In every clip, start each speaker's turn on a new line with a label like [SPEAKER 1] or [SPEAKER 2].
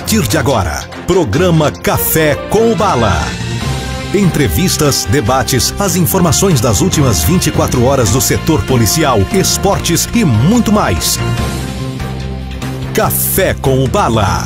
[SPEAKER 1] partir de agora, programa Café com o Bala. Entrevistas, debates, as informações das últimas 24 horas do setor policial, esportes e muito mais. Café com o Bala.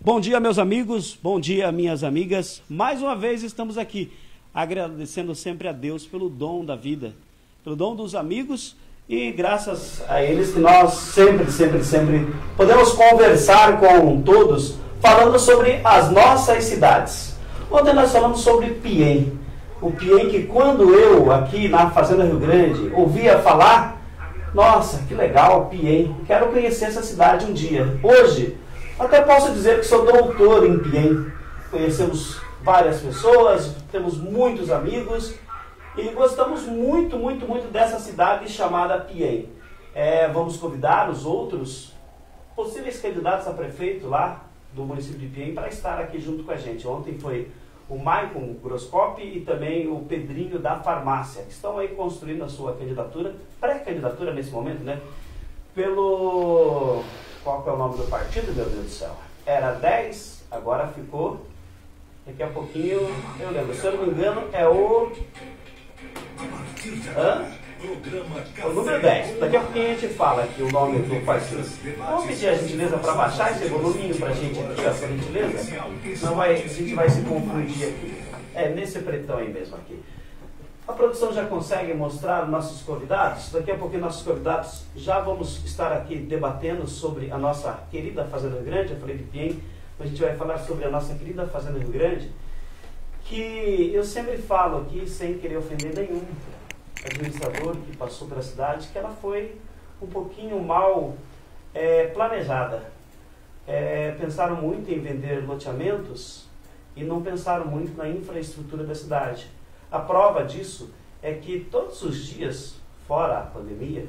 [SPEAKER 2] Bom dia, meus amigos, bom dia, minhas amigas. Mais uma vez estamos aqui, agradecendo sempre a Deus pelo dom da vida, pelo dom dos amigos e graças a eles que nós sempre podemos conversar com todos, falando sobre as nossas cidades. Ontem nós falamos sobre Piém. O Piém que quando eu, aqui na Fazenda Rio Grande, ouvia falar, nossa, que legal, Piém, quero conhecer essa cidade um dia. Hoje, até posso dizer que sou doutor em Piém. Conhecemos várias pessoas, temos muitos amigos e gostamos muito dessa cidade chamada Piém. Vamos convidar os outros possíveis candidatos a prefeito lá do município de Piém para estar aqui junto com a gente. Ontem foi o Maicon Groscoppi e também o Pedrinho da Farmácia, que estão aí construindo a sua candidatura, pré-candidatura nesse momento, né? Pelo... Qual que é o nome do partido, meu Deus do céu? Era 10, agora ficou... Daqui a pouquinho, eu lembro. Se eu não me engano, é o... O número 10. Daqui a pouquinho a gente fala aqui o nome do partido. Vamos pedir a gentileza para baixar esse voluminho para a gente aqui, por gentileza? Não vai, a gente vai se confundir aqui. É nesse pretão aí mesmo aqui. A produção já consegue mostrar nossos convidados? Daqui a pouquinho nossos convidados já vamos estar aqui debatendo sobre a nossa querida Fazenda Rio Grande. Eu falei de Piém, a gente vai falar sobre a nossa querida Fazenda Rio Grande, que eu sempre falo aqui, sem querer ofender nenhum administrador que passou pela cidade, que ela foi um pouquinho mal planejada. Pensaram muito em vender loteamentos e não pensaram muito na infraestrutura da cidade. A prova disso é que todos os dias, fora a pandemia,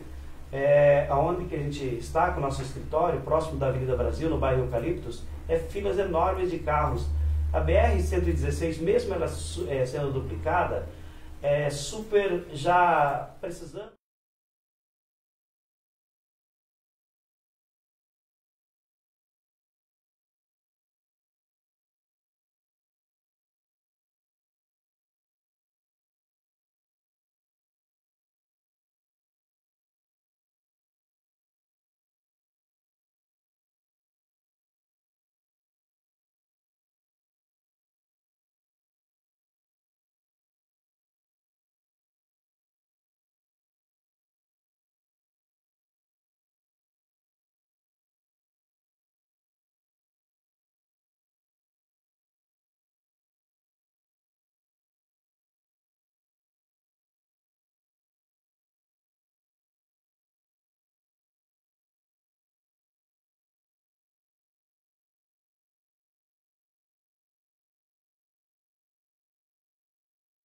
[SPEAKER 2] aonde que a gente está com o nosso escritório, próximo da Avenida Brasil, no bairro Eucaliptos, filas enormes de carros. A BR-116, mesmo ela sendo duplicada, super já precisando...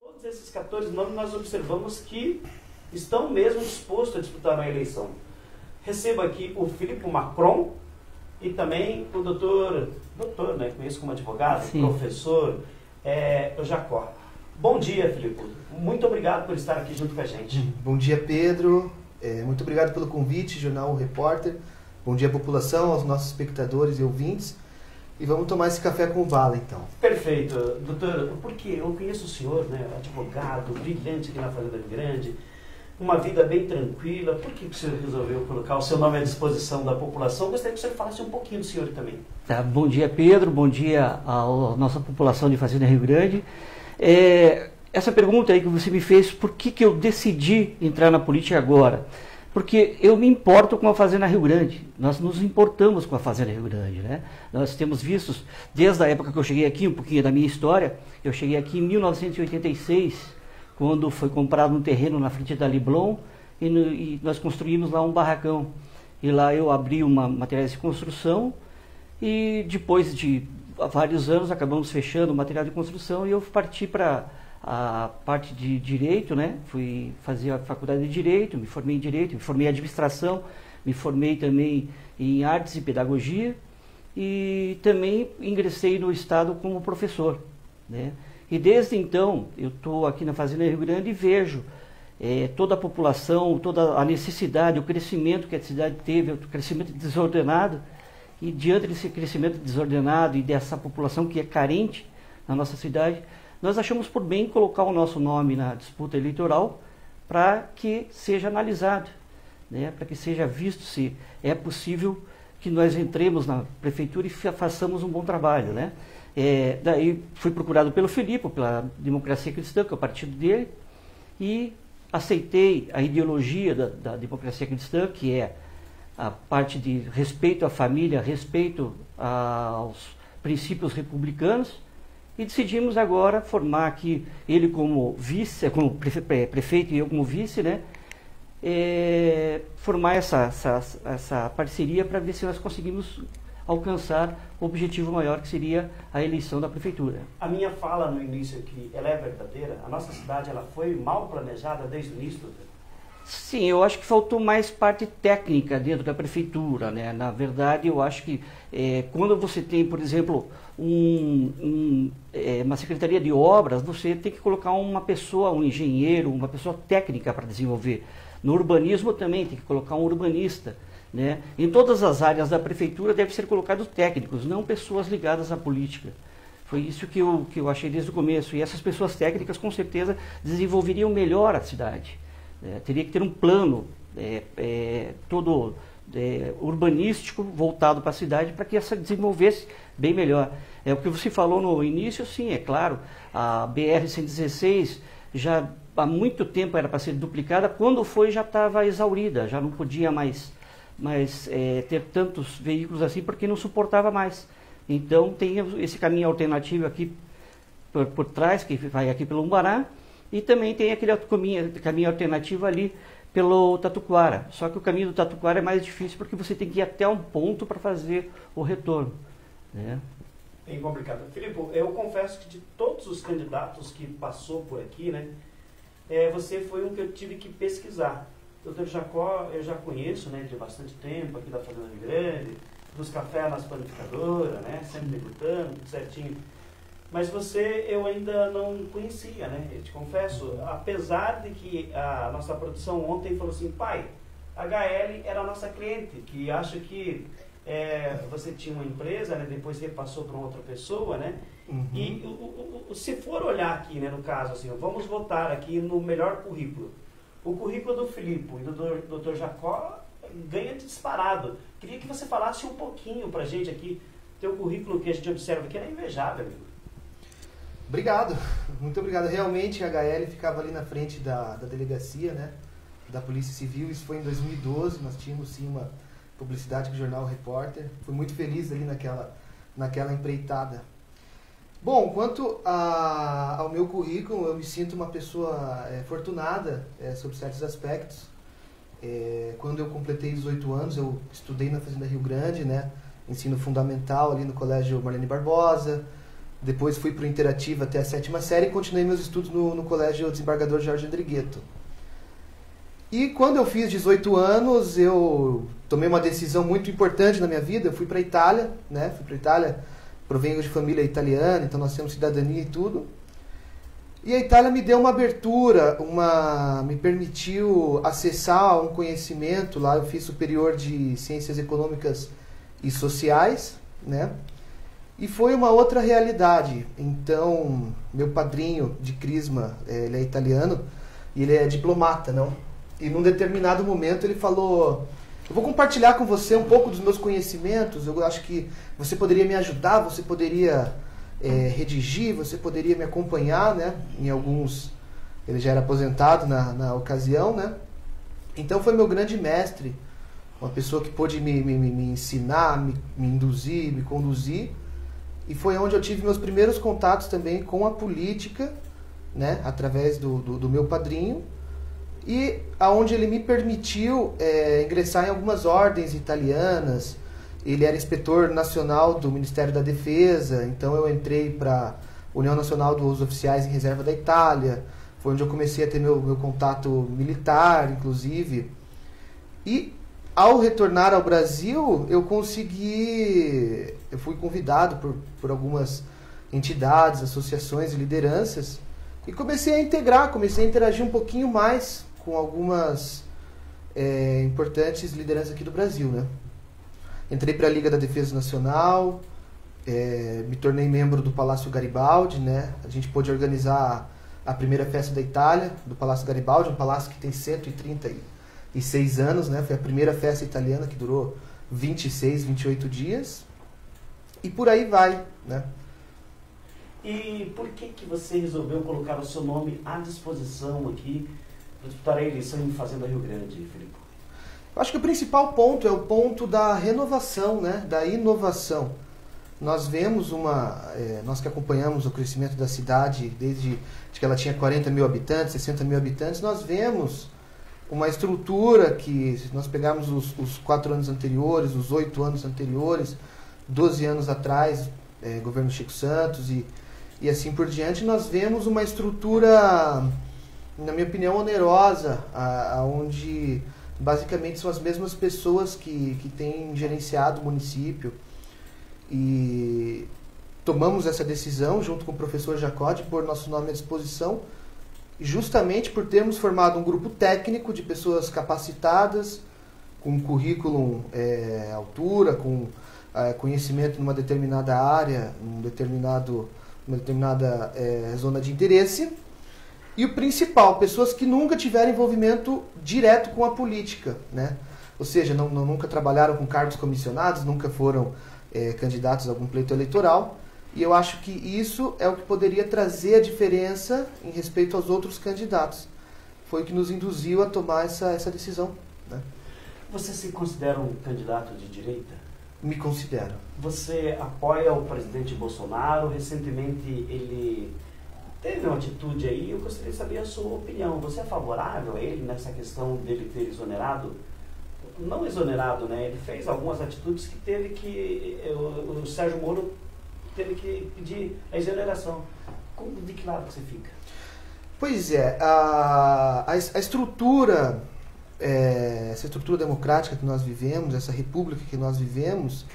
[SPEAKER 2] Todos esses 14 nomes nós observamos que estão mesmo dispostos a disputar uma eleição. Recebo aqui o Filipe Macron e também o doutor, né, conheço como advogado, sim, professor, o Jacó. Bom dia, Filipe. Muito obrigado por estar aqui junto com a gente.
[SPEAKER 3] Bom dia, Pedro. Muito obrigado pelo convite, Jornal Repórter. Bom dia, população, aos nossos espectadores e ouvintes. E vamos tomar esse café com o Bala, então.
[SPEAKER 2] Perfeito. Doutor, porque eu conheço o senhor, né, advogado, brilhante aqui na Fazenda Rio Grande, uma vida bem tranquila. Por que o senhor resolveu colocar o seu nome à disposição da população? Gostaria que o senhor falasse um pouquinho do senhor também.
[SPEAKER 4] Tá, bom dia, Pedro. Bom dia à nossa população de Fazenda Rio Grande. Essa pergunta aí que você me fez, por que eu decidi entrar na política agora? Porque eu me importo com a Fazenda Rio Grande, nós nos importamos com a Fazenda Rio Grande, né? Nós temos visto, desde a época que eu cheguei aqui, um pouquinho da minha história, eu cheguei aqui em 1986, quando foi comprado um terreno na frente da Liblon, e nós construímos lá um barracão. E lá eu abri uma materiais de construção, e depois de vários anos acabamos fechando o material de construção, e eu parti para a parte de Direito, né? Fui fazer a faculdade de Direito, me formei em Direito, me formei em Administração, me formei também em Artes e Pedagogia e também ingressei no Estado como professor, né? E desde então, eu estou aqui na Fazenda Rio Grande e vejo toda a população, toda a necessidade, o crescimento que a cidade teve, o crescimento desordenado, e diante desse crescimento desordenado e dessa população que é carente na nossa cidade, nós achamos por bem colocar o nosso nome na disputa eleitoral para que seja analisado, né, para que seja visto se é possível que nós entremos na prefeitura e façamos um bom trabalho, né? Daí fui procurado pelo Filipe, pela Democracia Cristã, que é o partido dele, e aceitei a ideologia da Democracia Cristã, que é a parte de respeito à família, respeito aos princípios republicanos, e decidimos agora formar aqui, ele como vice, como prefeito e eu como vice, né? Formar essa parceria para ver se nós conseguimos alcançar o objetivo maior, que seria a eleição da prefeitura.
[SPEAKER 2] A minha fala no início aqui, ela é verdadeira? A nossa cidade, ela foi mal planejada desde o início, doutor?
[SPEAKER 4] Sim, eu acho que faltou mais parte técnica dentro da prefeitura, né? Na verdade, eu acho que quando você tem, por exemplo, uma secretaria de obras, você tem que colocar uma pessoa, um engenheiro, uma pessoa técnica para desenvolver. No urbanismo também tem que colocar um urbanista, né? Em todas as áreas da prefeitura deve ser colocados técnicos, não pessoas ligadas à política. Foi isso que eu achei desde o começo. E essas pessoas técnicas, com certeza, desenvolveriam melhor a cidade. Teria que ter um plano todo urbanístico voltado para a cidade para que essa desenvolvesse bem melhor. O que você falou no início, sim, é claro, a BR-116 já há muito tempo era para ser duplicada, quando foi já estava exaurida, já não podia mais ter tantos veículos assim, porque não suportava mais. Então tem esse caminho alternativo aqui por trás, que vai aqui pelo Umbará, e também tem aquele caminho alternativo ali pelo Tatuquara. Só que o caminho do Tatuquara é mais difícil porque você tem que ir até um ponto para fazer o retorno, né?
[SPEAKER 2] Bem complicado. Filipe, eu confesso que de todos os candidatos que passou por aqui, né, você foi um que eu tive que pesquisar. O Dr. Jacó eu já conheço, né, de bastante tempo aqui da Fazenda Rio Grande, dos cafés nas panificadoras, né, sempre debutando, tudo certinho. Mas você eu ainda não conhecia, né? Eu te confesso, apesar de que a nossa produção ontem falou assim, pai, a HL era a nossa cliente, que acha que você tinha uma empresa, né? Depois repassou para outra pessoa, né? Uhum. E se for olhar aqui, né, no caso, assim, vamos votar aqui no melhor currículo. O currículo do Filipe e do Dr. Jacó ganha disparado. Queria que você falasse um pouquinho pra gente aqui, teu currículo que a gente observa aqui é invejável, amigo.
[SPEAKER 3] Obrigado, muito obrigado. Realmente a HL ficava ali na frente da delegacia, né, da Polícia Civil. Isso foi em 2012, nós tínhamos sim uma publicidade com o jornal Repórter. Fui muito feliz ali naquela empreitada. Bom, quanto ao meu currículo, eu me sinto uma pessoa fortunada sob certos aspectos. Quando eu completei 18 anos, eu estudei na Fazenda Rio Grande, né, ensino fundamental ali no Colégio Marlene Barbosa. Depois fui para o Interativo até a 7ª série e continuei meus estudos no Colégio Desembargador Jorge Andrigueto. E quando eu fiz 18 anos, eu tomei uma decisão muito importante na minha vida. Eu fui para a Itália, né? Fui para a Itália, provenho de família italiana, então nós temos cidadania e tudo. E a Itália me deu uma abertura, me permitiu acessar um conhecimento. Lá eu fiz superior de Ciências Econômicas e Sociais, né? E foi uma outra realidade. Então, meu padrinho de crisma, ele é italiano e ele é diplomata, não? E num determinado momento ele falou, eu vou compartilhar com você um pouco dos meus conhecimentos, eu acho que você poderia me ajudar, você poderia redigir, você poderia me acompanhar, né? Em alguns, ele já era aposentado na ocasião, né? Então foi meu grande mestre, uma pessoa que pôde me ensinar, me induzir, me conduzir. E foi onde eu tive meus primeiros contatos também com a política, né, através do meu padrinho, e aonde ele me permitiu ingressar em algumas ordens italianas. Ele era inspetor nacional do Ministério da Defesa, então eu entrei para a União Nacional dos Oficiais em Reserva da Itália, foi onde eu comecei a ter meu contato militar, inclusive. E ao retornar ao Brasil, eu fui convidado por algumas entidades, associações e lideranças, e comecei a integrar, comecei a interagir um pouquinho mais com algumas importantes lideranças aqui do Brasil, né? Entrei para a Liga da Defesa Nacional, me tornei membro do Palácio Garibaldi, né? A gente pôde organizar a primeira festa da Itália, do Palácio Garibaldi, um palácio que tem 136 anos, né? Foi a primeira festa italiana que durou 26, 28 dias. E por aí vai, né?
[SPEAKER 2] E por que você resolveu colocar o seu nome à disposição aqui para disputar a eleição em Fazenda Rio Grande, Filipe?
[SPEAKER 3] Eu acho que o principal ponto é o ponto da renovação, né? Da inovação. Nós vemos nós que acompanhamos o crescimento da cidade desde que ela tinha 40 mil habitantes, 60 mil habitantes, nós vemos uma estrutura que, se nós pegarmos os 4 anos anteriores, os 8 anos anteriores, 12 anos atrás, governo Chico Santos e assim por diante, nós vemos uma estrutura, na minha opinião, onerosa, onde basicamente são as mesmas pessoas que têm gerenciado o município. E tomamos essa decisão, junto com o professor Jacó, de pôr nosso nome à disposição, justamente por termos formado um grupo técnico de pessoas capacitadas, com um currículo à altura, com conhecimento numa determinada área, numa determinada zona de interesse. E o principal, pessoas que nunca tiveram envolvimento direto com a política, né? Ou seja, nunca trabalharam com cargos comissionados, nunca foram candidatos a algum pleito eleitoral. E eu acho que isso é o que poderia trazer a diferença em respeito aos outros candidatos. Foi o que nos induziu a tomar essa decisão, né?
[SPEAKER 2] Você se considera um candidato de direita?
[SPEAKER 3] Me considero.
[SPEAKER 2] Você apoia o presidente Bolsonaro? Recentemente ele teve uma atitude aí, eu gostaria de saber a sua opinião. Você é favorável a ele nessa questão dele ter exonerado? Não exonerado, né? Ele fez algumas atitudes que teve que... O Sérgio Moro teve que pedir a exoneração. De que lado você fica?
[SPEAKER 3] Pois é, a estrutura... essa estrutura democrática que nós vivemos, essa república que nós vivemos,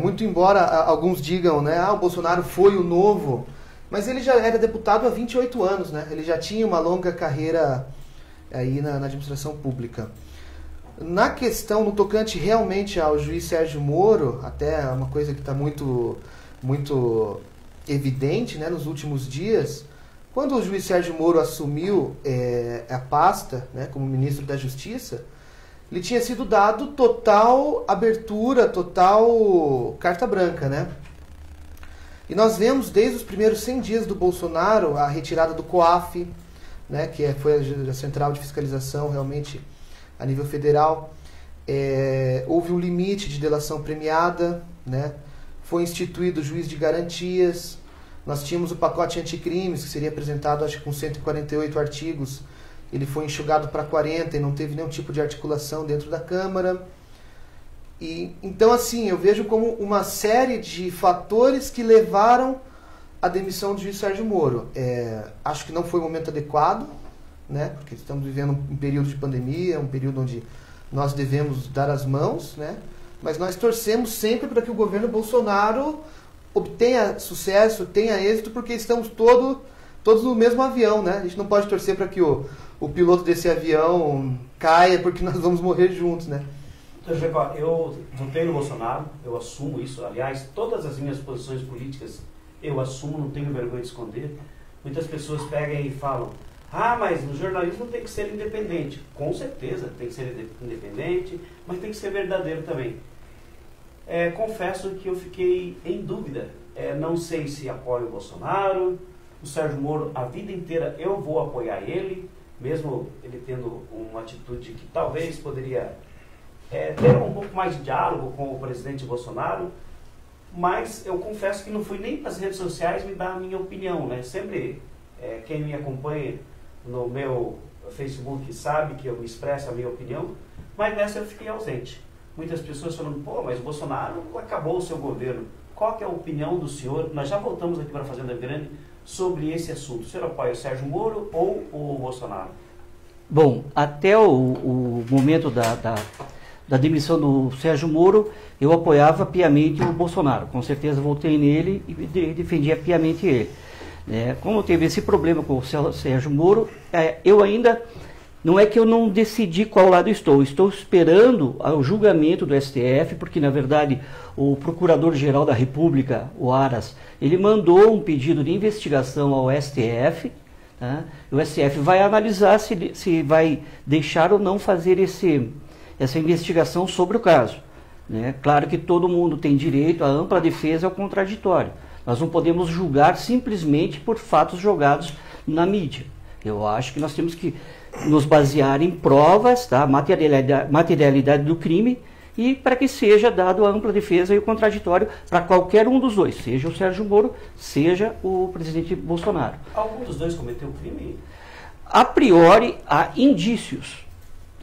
[SPEAKER 3] muito embora alguns digam, né, o Bolsonaro foi o novo, mas ele já era deputado há 28 anos, né? Ele já tinha uma longa carreira aí na administração pública. Na questão, no tocante realmente ao juiz Sérgio Moro, até uma coisa que está muito evidente, né, nos últimos dias, quando o juiz Sérgio Moro assumiu a pasta, né, como ministro da Justiça, lhe tinha sido dado total abertura, total carta branca, né? E nós vemos desde os primeiros 100 dias do Bolsonaro a retirada do COAF, né, que foi a central de fiscalização realmente a nível federal. Houve um limite de delação premiada, né? Foi instituído o juiz de garantias. Nós tínhamos o pacote anticrimes, que seria apresentado, acho que com 148 artigos. Ele foi enxugado para 40 e não teve nenhum tipo de articulação dentro da Câmara. E, então, assim, eu vejo como uma série de fatores que levaram à demissão do juiz Sérgio Moro. Acho que não foi o momento adequado, né? Porque estamos vivendo um período de pandemia, um período onde nós devemos dar as mãos, né? Mas nós torcemos sempre para que o governo Bolsonaro obtenha sucesso, tenha êxito, porque estamos todos no mesmo avião, né? A gente não pode torcer para que o piloto desse avião caia, porque nós vamos morrer juntos, né?
[SPEAKER 2] Então, Jacó, eu votei no Bolsonaro, eu assumo isso. Aliás, todas as minhas posições políticas eu assumo, não tenho vergonha de esconder. Muitas pessoas pegam e falam: mas o jornalismo tem que ser independente. Com certeza tem que ser independente, mas tem que ser verdadeiro também. Confesso que eu fiquei em dúvida. Não sei se apoio o Bolsonaro, o Sérgio Moro, a vida inteira eu vou apoiar ele, mesmo ele tendo uma atitude que talvez poderia ter um pouco mais de diálogo com o presidente Bolsonaro, mas eu confesso que não fui nem para as redes sociais me dar a minha opinião, né? Sempre quem me acompanha no meu Facebook sabe que eu me expresso a minha opinião, mas nessa eu fiquei ausente. Muitas pessoas falando: mas o Bolsonaro acabou o seu governo. Qual que é a opinião do senhor? Nós já voltamos aqui para a Fazenda Grande sobre esse assunto. O senhor apoia o Sérgio Moro ou o Bolsonaro?
[SPEAKER 4] Bom, até o momento da demissão do Sérgio Moro, eu apoiava piamente o Bolsonaro. Com certeza votei nele e defendia piamente ele. Como teve esse problema com o Sérgio Moro, eu ainda... Não é que eu não decidi qual lado estou esperando o julgamento do STF, porque na verdade o Procurador-Geral da República, o Aras, ele mandou um pedido de investigação ao STF, tá? O STF vai analisar se vai deixar ou não fazer essa investigação sobre o caso. Claro que todo mundo tem direito à ampla defesa ao contraditório. Nós não podemos julgar simplesmente por fatos jogados na mídia. Eu acho que nós temos que nos basear em provas, tá? Materialidade do crime, e para que seja dado a ampla defesa e o contraditório para qualquer um dos dois, seja o Sérgio Moro, seja o presidente Bolsonaro.
[SPEAKER 2] Algum dos dois cometeu crime?
[SPEAKER 4] A priori, há indícios,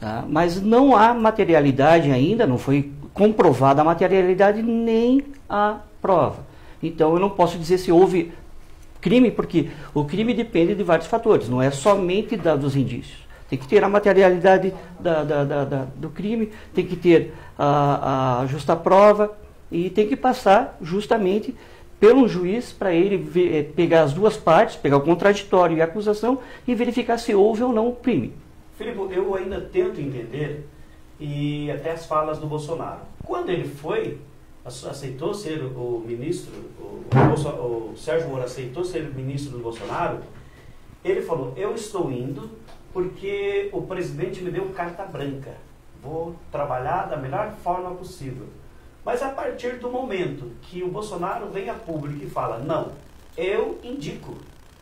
[SPEAKER 4] tá? Mas não há materialidade ainda, não foi comprovada a materialidade nem a prova. Então eu não posso dizer se houve crime, porque o crime depende de vários fatores, não é somente dos indícios. Tem que ter a materialidade do crime, tem que ter a justa prova e tem que passar justamente pelo juiz para ele pegar as duas partes, pegar o contraditório e a acusação e verificar se houve ou não crime.
[SPEAKER 2] Filipe, eu ainda tento entender, e até as falas do Bolsonaro. Quando ele aceitou ser o ministro, o Sérgio Moro aceitou ser o ministro do Bolsonaro, ele falou, eu estou indo porque o presidente me deu carta branca, vou trabalhar da melhor forma possível. Mas a partir do momento que o Bolsonaro vem a público e fala, não, eu indico,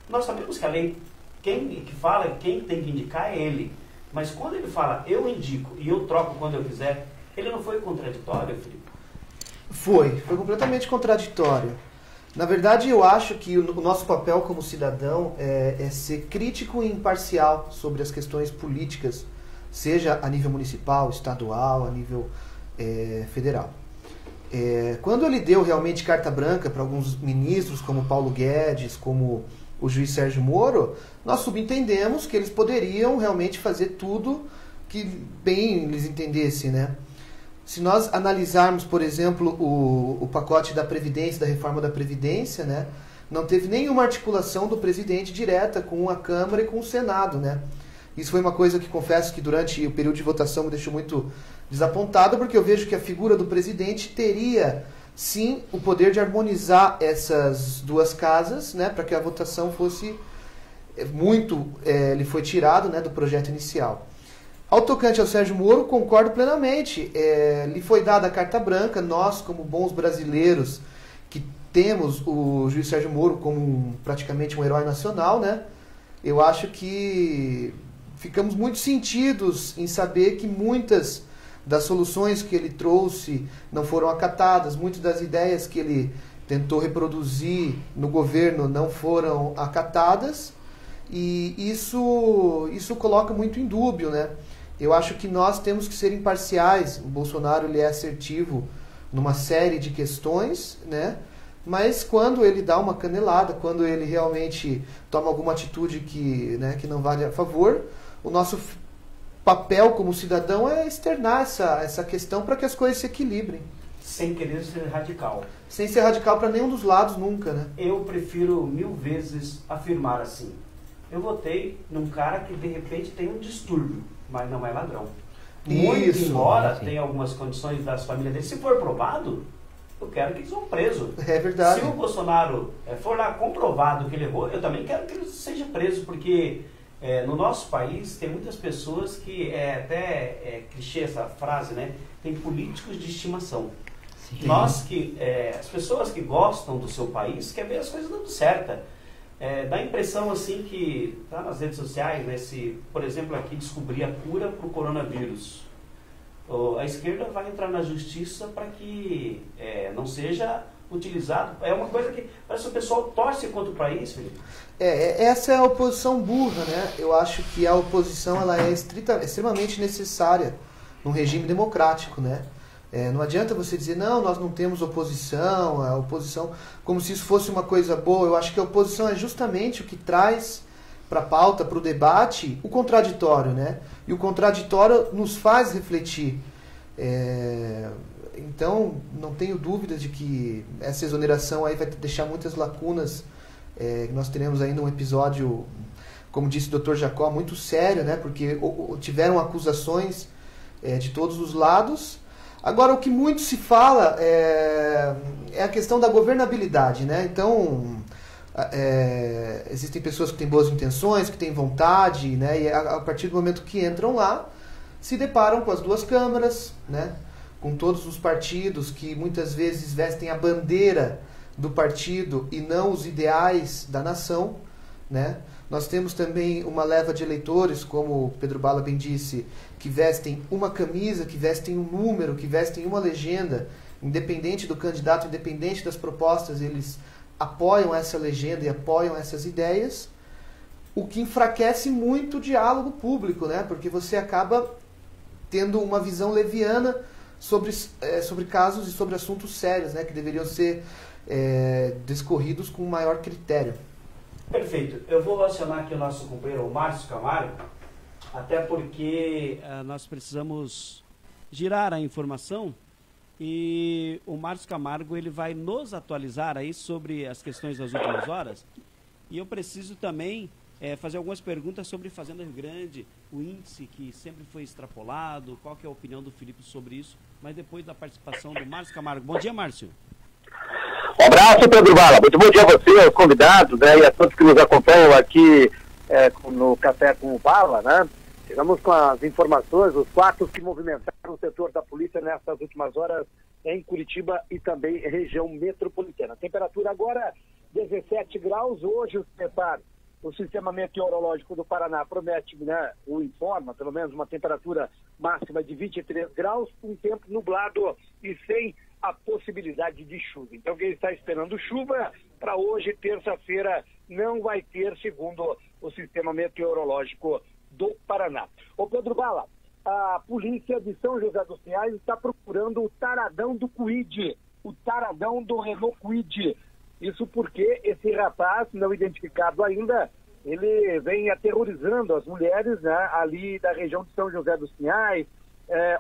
[SPEAKER 2] nós sabemos que a lei, quem tem que indicar é ele, mas quando ele fala, eu indico e eu troco quando eu quiser, ele não foi contraditório, Filipe?
[SPEAKER 3] Foi completamente contraditório. Na verdade, eu acho que o nosso papel como cidadão é ser crítico e imparcial sobre as questões políticas, seja a nível municipal, estadual, a nível federal. Quando ele deu realmente carta branca para alguns ministros, como Paulo Guedes, como o juiz Sérgio Moro, nós subentendemos que eles poderiam realmente fazer tudo que bem lhes entendesse, né? Se nós analisarmos, por exemplo, o pacote da Previdência, da reforma da Previdência, né, não teve nenhuma articulação do presidente direta com a Câmara e com o Senado, né? Isso foi uma coisa que confesso que durante o período de votação me deixou muito desapontado, porque eu vejo que a figura do presidente teria, sim, o poder de harmonizar essas duas casas, né, para que a votação fosse ele foi tirado, né, do projeto inicial. Ao tocante ao Sérgio Moro, concordo plenamente. Lhe foi dada a carta branca. Nós, como bons brasileiros, que temos o juiz Sérgio Moro como praticamente um herói nacional, né? Eu acho que ficamos muito sentidos em saber que muitas das soluções que ele trouxe não foram acatadas, muitas das ideias que ele tentou reproduzir no governo não foram acatadas, e isso coloca muito em dúbio, né? Eu acho que nós temos que ser imparciais. O Bolsonaro ele é assertivo numa série de questões, né? Mas quando ele dá uma canelada, quando ele realmente toma alguma atitude que não vale a favor, o nosso papel como cidadão é externar essa questão para que as coisas se equilibrem.
[SPEAKER 2] Sem querer ser radical.
[SPEAKER 3] Sem ser radical para nenhum dos lados nunca, né?
[SPEAKER 2] Eu prefiro 1000 vezes afirmar assim. Eu votei num cara que de repente tem um distúrbio, mas não é ladrão. Muito embora tenha algumas condições das famílias dele. Se for provado, eu quero que eles vão presos.
[SPEAKER 3] É verdade.
[SPEAKER 2] Se o Bolsonaro for lá comprovado que ele errou, eu também quero que ele seja preso, porque no nosso país tem muitas pessoas que, até clichê essa frase, né? Tem políticos de estimação. Sim. As pessoas que gostam do seu país querem ver as coisas dando certo. Dá a impressão assim que tá nas redes sociais, né, se, por exemplo, aqui descobrir a cura para o coronavírus, a esquerda vai entrar na justiça para que não seja utilizado. É uma coisa que parece que o pessoal torce contra o país, Felipe.
[SPEAKER 3] Essa é a oposição burra, né? Eu acho que a oposição ela é extremamente necessária num regime democrático, né? Não adianta você dizer, não, nós não temos oposição, a oposição, como se isso fosse uma coisa boa. Eu acho que a oposição é justamente o que traz para a pauta, para o debate, o contraditório, né? E o contraditório nos faz refletir. Então, não tenho dúvidas de que essa exoneração aí vai deixar muitas lacunas. Nós teremos ainda um episódio, como disse o Dr. Jacó, muito sério, né? Porque tiveram acusações de todos os lados. Agora, o que muito se fala é a questão da governabilidade, né? Então, existem pessoas que têm boas intenções, que têm vontade, né? E a partir do momento que entram lá, se deparam com as duas câmaras, né? Com todos os partidos que muitas vezes vestem a bandeira do partido e não os ideais da nação, né? Nós temos também uma leva de eleitores, como o Pedro Bala bem disse, que vestem uma camisa, que vestem um número, que vestem uma legenda, independente do candidato, independente das propostas, eles apoiam essa legenda e apoiam essas ideias, o que enfraquece muito o diálogo público, né? Porque você acaba tendo uma visão leviana sobre casos e sobre assuntos sérios, né? Que deveriam ser discorridos com maior critério.
[SPEAKER 2] Perfeito. Eu vou acionar aqui o nosso companheiro Márcio Camargo, até porque nós precisamos girar a informação e o Márcio Camargo ele vai nos atualizar aí sobre as questões das últimas horas. E eu preciso também fazer algumas perguntas sobre Fazenda Rio Grande, o índice que sempre foi extrapolado, qual que é a opinião do Felipe sobre isso, mas depois da participação do Márcio Camargo. Bom dia, Márcio.
[SPEAKER 5] Um abraço, Pedro Bala. Muito bom dia a você, aos convidados, né, e a todos que nos acompanham aqui no Café com o Bala, né? Chegamos com as informações, os fatos que movimentaram o setor da polícia nessas últimas horas em Curitiba e também região metropolitana. A temperatura agora 17 graus. Hoje o Sistema Meteorológico do Paraná promete, né, informa pelo menos uma temperatura máxima de 23 graus, um tempo nublado e sem a possibilidade de chuva. Então quem está esperando chuva para hoje, terça-feira, não vai ter, segundo o Sistema Meteorológico do Paraná. Ô Pedro Bala, a polícia de São José dos Pinhais está procurando o taradão do Kwid, o taradão do Renault Kwid. Isso porque esse rapaz, não identificado ainda, ele vem aterrorizando as mulheres, né, ali da região de São José dos Pinhais,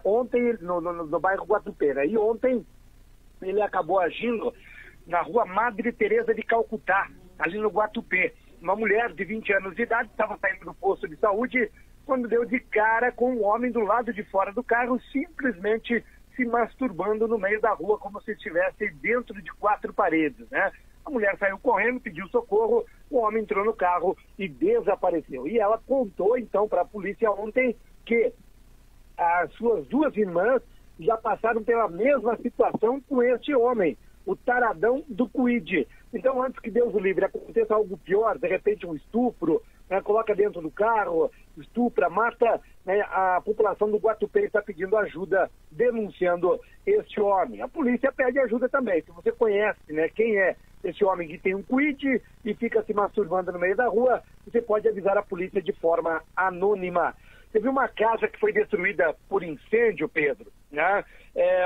[SPEAKER 5] ontem no bairro Guatupê, né? E ontem ele acabou agindo na rua Madre Teresa de Calcutá, ali no Guatupê. Uma mulher de 20 anos de idade estava saindo do posto de saúde quando deu de cara com um homem do lado de fora do carro, simplesmente se masturbando no meio da rua, como se estivesse dentro de 4 paredes, né? A mulher saiu correndo, pediu socorro, o homem entrou no carro e desapareceu. E ela contou, então, para a polícia ontem que as suas 2 irmãs já passaram pela mesma situação com este homem, o taradão do Kwid. Então, antes que Deus o livre, aconteça algo pior, de repente um estupro, né, coloca dentro do carro, estupra, mata, né, a população do Guatupê está pedindo ajuda, denunciando este homem. A polícia pede ajuda também. Se você conhece, né, quem é esse homem que tem um Kwid e fica se masturbando no meio da rua, você pode avisar a polícia de forma anônima. Teve uma casa que foi destruída por incêndio, Pedro, né?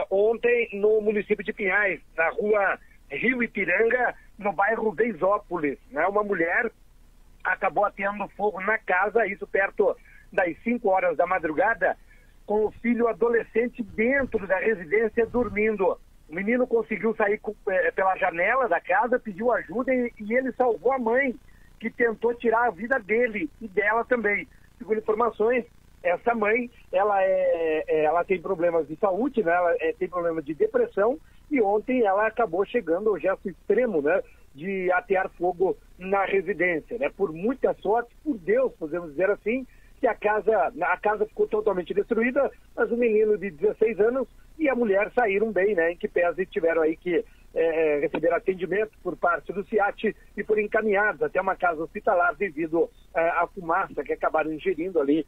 [SPEAKER 5] Ontem no município de Pinhais, na rua Rio Ipiranga, no bairro Veisópolis, né? Uma mulher acabou tendo fogo na casa, isso perto das 5 horas da madrugada, com o filho adolescente dentro da residência dormindo. O menino conseguiu sair pela janela da casa, pediu ajuda e ele salvou a mãe, que tentou tirar a vida dele e dela também. Segundo informações, essa mãe, ela tem problemas de saúde, né? Ela tem problemas de depressão e ontem ela acabou chegando ao gesto extremo, né, de atear fogo na residência, né? Por muita sorte, por Deus, podemos dizer assim, que a casa ficou totalmente destruída, mas o menino de 16 anos e a mulher saíram bem, né? Em que pese tiveram aí que receber atendimento por parte do SIAT e foram encaminhados até uma casa hospitalar devido à fumaça que acabaram ingerindo ali,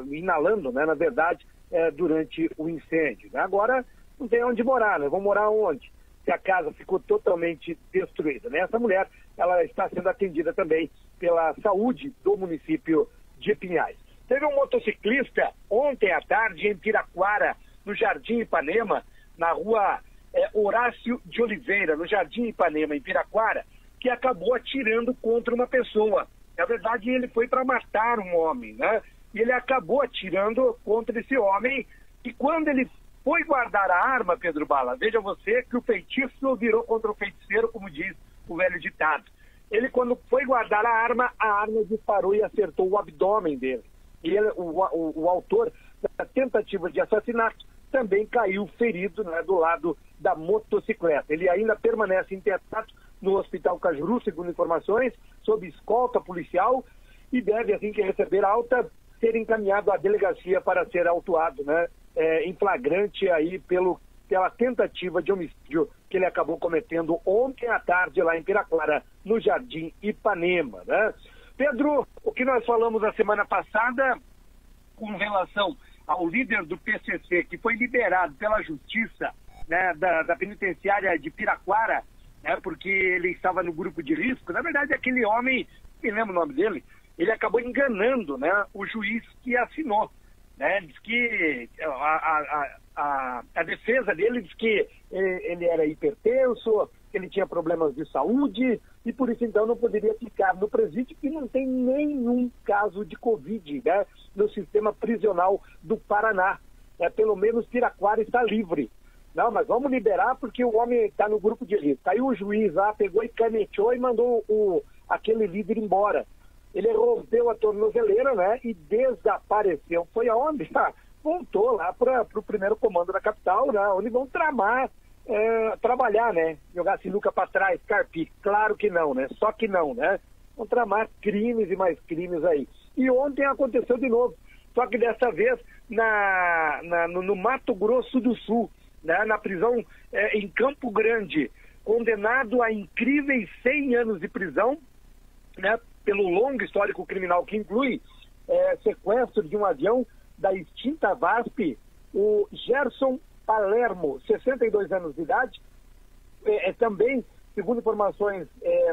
[SPEAKER 5] inalando, né, na verdade, durante o incêndio. Agora não tem onde morar, né? Vão morar onde? Se a casa ficou totalmente destruída, né? Essa mulher, ela está sendo atendida também pela saúde do município de Pinhais. Teve um motociclista ontem à tarde em Piraquara, no Jardim Ipanema, na rua Horácio de Oliveira, no Jardim Ipanema, em Piraquara, que acabou atirando contra uma pessoa. Na verdade, ele foi para matar um homem, né? E ele acabou atirando contra esse homem, e quando ele foi guardar a arma, Pedro Bala, veja você que o feitiço virou contra o feiticeiro, como diz o velho ditado. Ele, quando foi guardar a arma disparou e acertou o abdômen dele. E ele, o autor da tentativa de assassinato também caiu ferido, né, do lado da motocicleta. Ele ainda permanece internado no Hospital Cajuru, segundo informações, sob escolta policial, e deve, assim que receber alta, ser encaminhado à delegacia para ser autuado, né, em flagrante aí pela tentativa de homicídio que ele acabou cometendo ontem à tarde lá em Piraquara, no Jardim Ipanema, né? Pedro, o que nós falamos a semana passada com relação ao líder do PCC, que foi liberado pela Justiça, né, da penitenciária de Piraquara, né, porque ele estava no grupo de risco. Na verdade, aquele homem, me lembro o nome dele, ele acabou enganando, né, o juiz que assinou. Né, diz que a defesa dele diz que ele era hipertenso, que ele tinha problemas de saúde e por isso então não poderia ficar no presídio, e não tem nenhum caso de Covid, né, no sistema prisional do Paraná. Pelo menos Piraquara está livre. Não, mas vamos liberar porque o homem está no grupo de risco. Aí o juiz lá pegou e caneteou e mandou aquele líder embora. Ele rompeu a tornozeleira, né, e desapareceu. Foi aonde? Voltou lá para o primeiro comando da capital, né, onde vão trabalhar, né, jogar sinuca para trás, carpir. Claro que não, né, só que não, né. Vão tramar crimes e mais crimes aí. E ontem aconteceu de novo, só que dessa vez no Mato Grosso do Sul, né, na prisão em Campo Grande, condenado a incríveis 100 anos de prisão, né, pelo longo histórico criminal que inclui sequestro de um avião da extinta VASP, o Gerson Palermo, 62 anos de idade, também, segundo informações,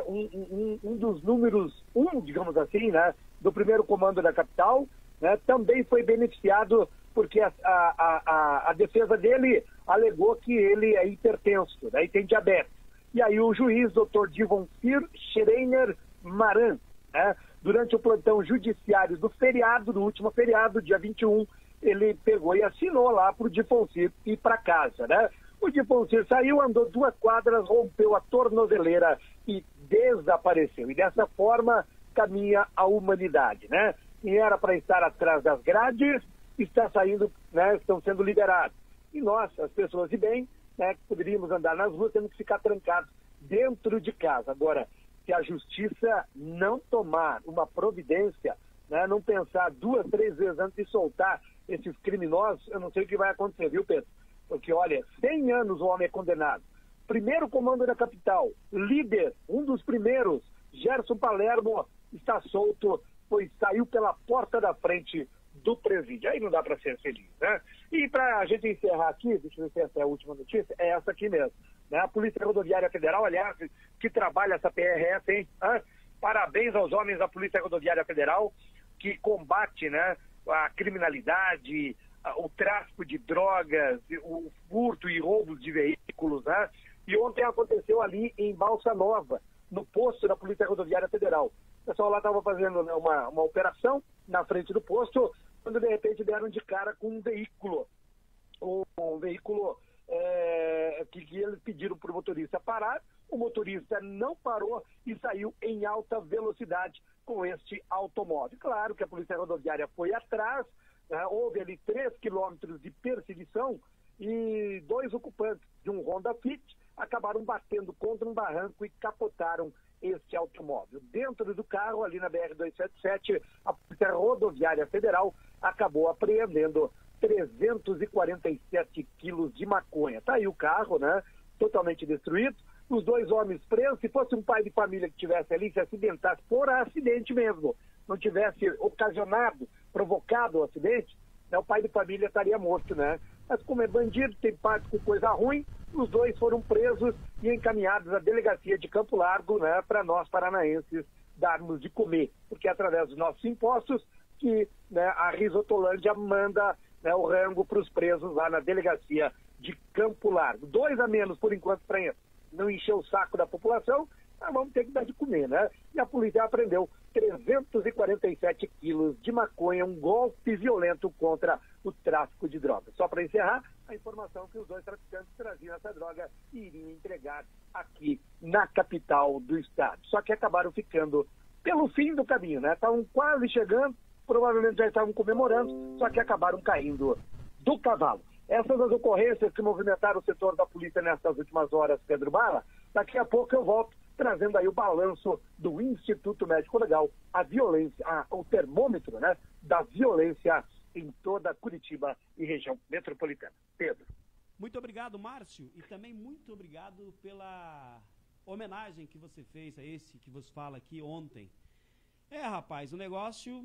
[SPEAKER 5] um dos números 1, digamos assim, né, do primeiro comando da capital, né, também foi beneficiado porque a defesa dele alegou que ele é hipertenso, né, e tem diabetes. E aí o juiz, Dr. Divonfir Schreiner Maran, né, durante o plantão judiciário do último feriado, dia 21, ele pegou e assinou lá para o Difoncir ir para casa, né? O Difoncir saiu, andou 2 quadras, rompeu a tornozeleira e desapareceu. E dessa forma caminha a humanidade, né? Quem era para estar atrás das grades está saindo, né? Estão sendo liberados. E nós, as pessoas de bem, né, que poderíamos andar nas ruas, temos que ficar trancados dentro de casa. Agora, se a justiça não tomar uma providência, né, não pensar 2, 3 vezes antes de soltar esses criminosos, eu não sei o que vai acontecer, viu, Pedro? Porque, olha, 100 anos o homem é condenado. Primeiro comando da capital, líder, um dos primeiros, Gerson Palermo, está solto, pois saiu pela porta da frente do presídio. Aí não dá para ser feliz, né? E para a gente encerrar aqui, deixa eu ver se essa é a última notícia, é essa aqui mesmo. Né? A Polícia Rodoviária Federal, aliás, que trabalha essa PRF, hein? Parabéns aos homens da Polícia Rodoviária Federal, que combate, né, a criminalidade, o tráfico de drogas, o furto e roubos de veículos, né? E ontem aconteceu ali em Balsa Nova, no posto da Polícia Rodoviária Federal. O pessoal lá estava fazendo, né, uma operação na frente do posto, quando de repente deram de cara com um veículo. Um veículo que eles pediram para o motorista parar, o motorista não parou e saiu em alta velocidade com este automóvel. Claro que a Polícia Rodoviária foi atrás, né, houve ali 3 quilômetros de perseguição e 2 ocupantes de um Honda Fit acabaram batendo contra um barranco e capotaram este automóvel. Dentro do carro, ali na BR-277, a Polícia Rodoviária Federal acabou apreendendo 347 quilos de maconha. Tá aí o carro, né? Totalmente destruído. Os 2 homens presos. Se fosse um pai de família que estivesse ali, se acidentasse por acidente mesmo, não tivesse ocasionado, provocado o acidente, né, o pai de família estaria morto, né? Mas como é bandido, tem parte com coisa ruim, os 2 foram presos e encaminhados à delegacia de Campo Largo, né, para nós paranaenses darmos de comer, porque é através dos nossos impostos que, né, a Risotolândia manda, né, o rango para os presos lá na delegacia de Campo Largo. 2 a menos por enquanto para não encher o saco da população, mas vamos ter que dar de comer, né? E a polícia apreendeu 347 quilos de maconha, um golpe violento contra o tráfico de drogas. Só para encerrar, a informação que os 2 traficantes traziam essa droga e iriam entregar aqui na capital do estado. Só que acabaram ficando pelo fim do caminho, né? Estavam quase chegando, provavelmente já estavam comemorando, só que acabaram caindo do cavalo. Essas as ocorrências que movimentaram o setor da polícia nessas últimas horas, Pedro Bala. Daqui a pouco eu volto trazendo aí o balanço do Instituto Médico Legal, a violência, o termômetro, né, da violência em toda Curitiba e região metropolitana. Pedro.
[SPEAKER 2] Muito obrigado, Márcio, e também muito obrigado pela homenagem que você fez a esse que vos fala aqui ontem. Rapaz, o negócio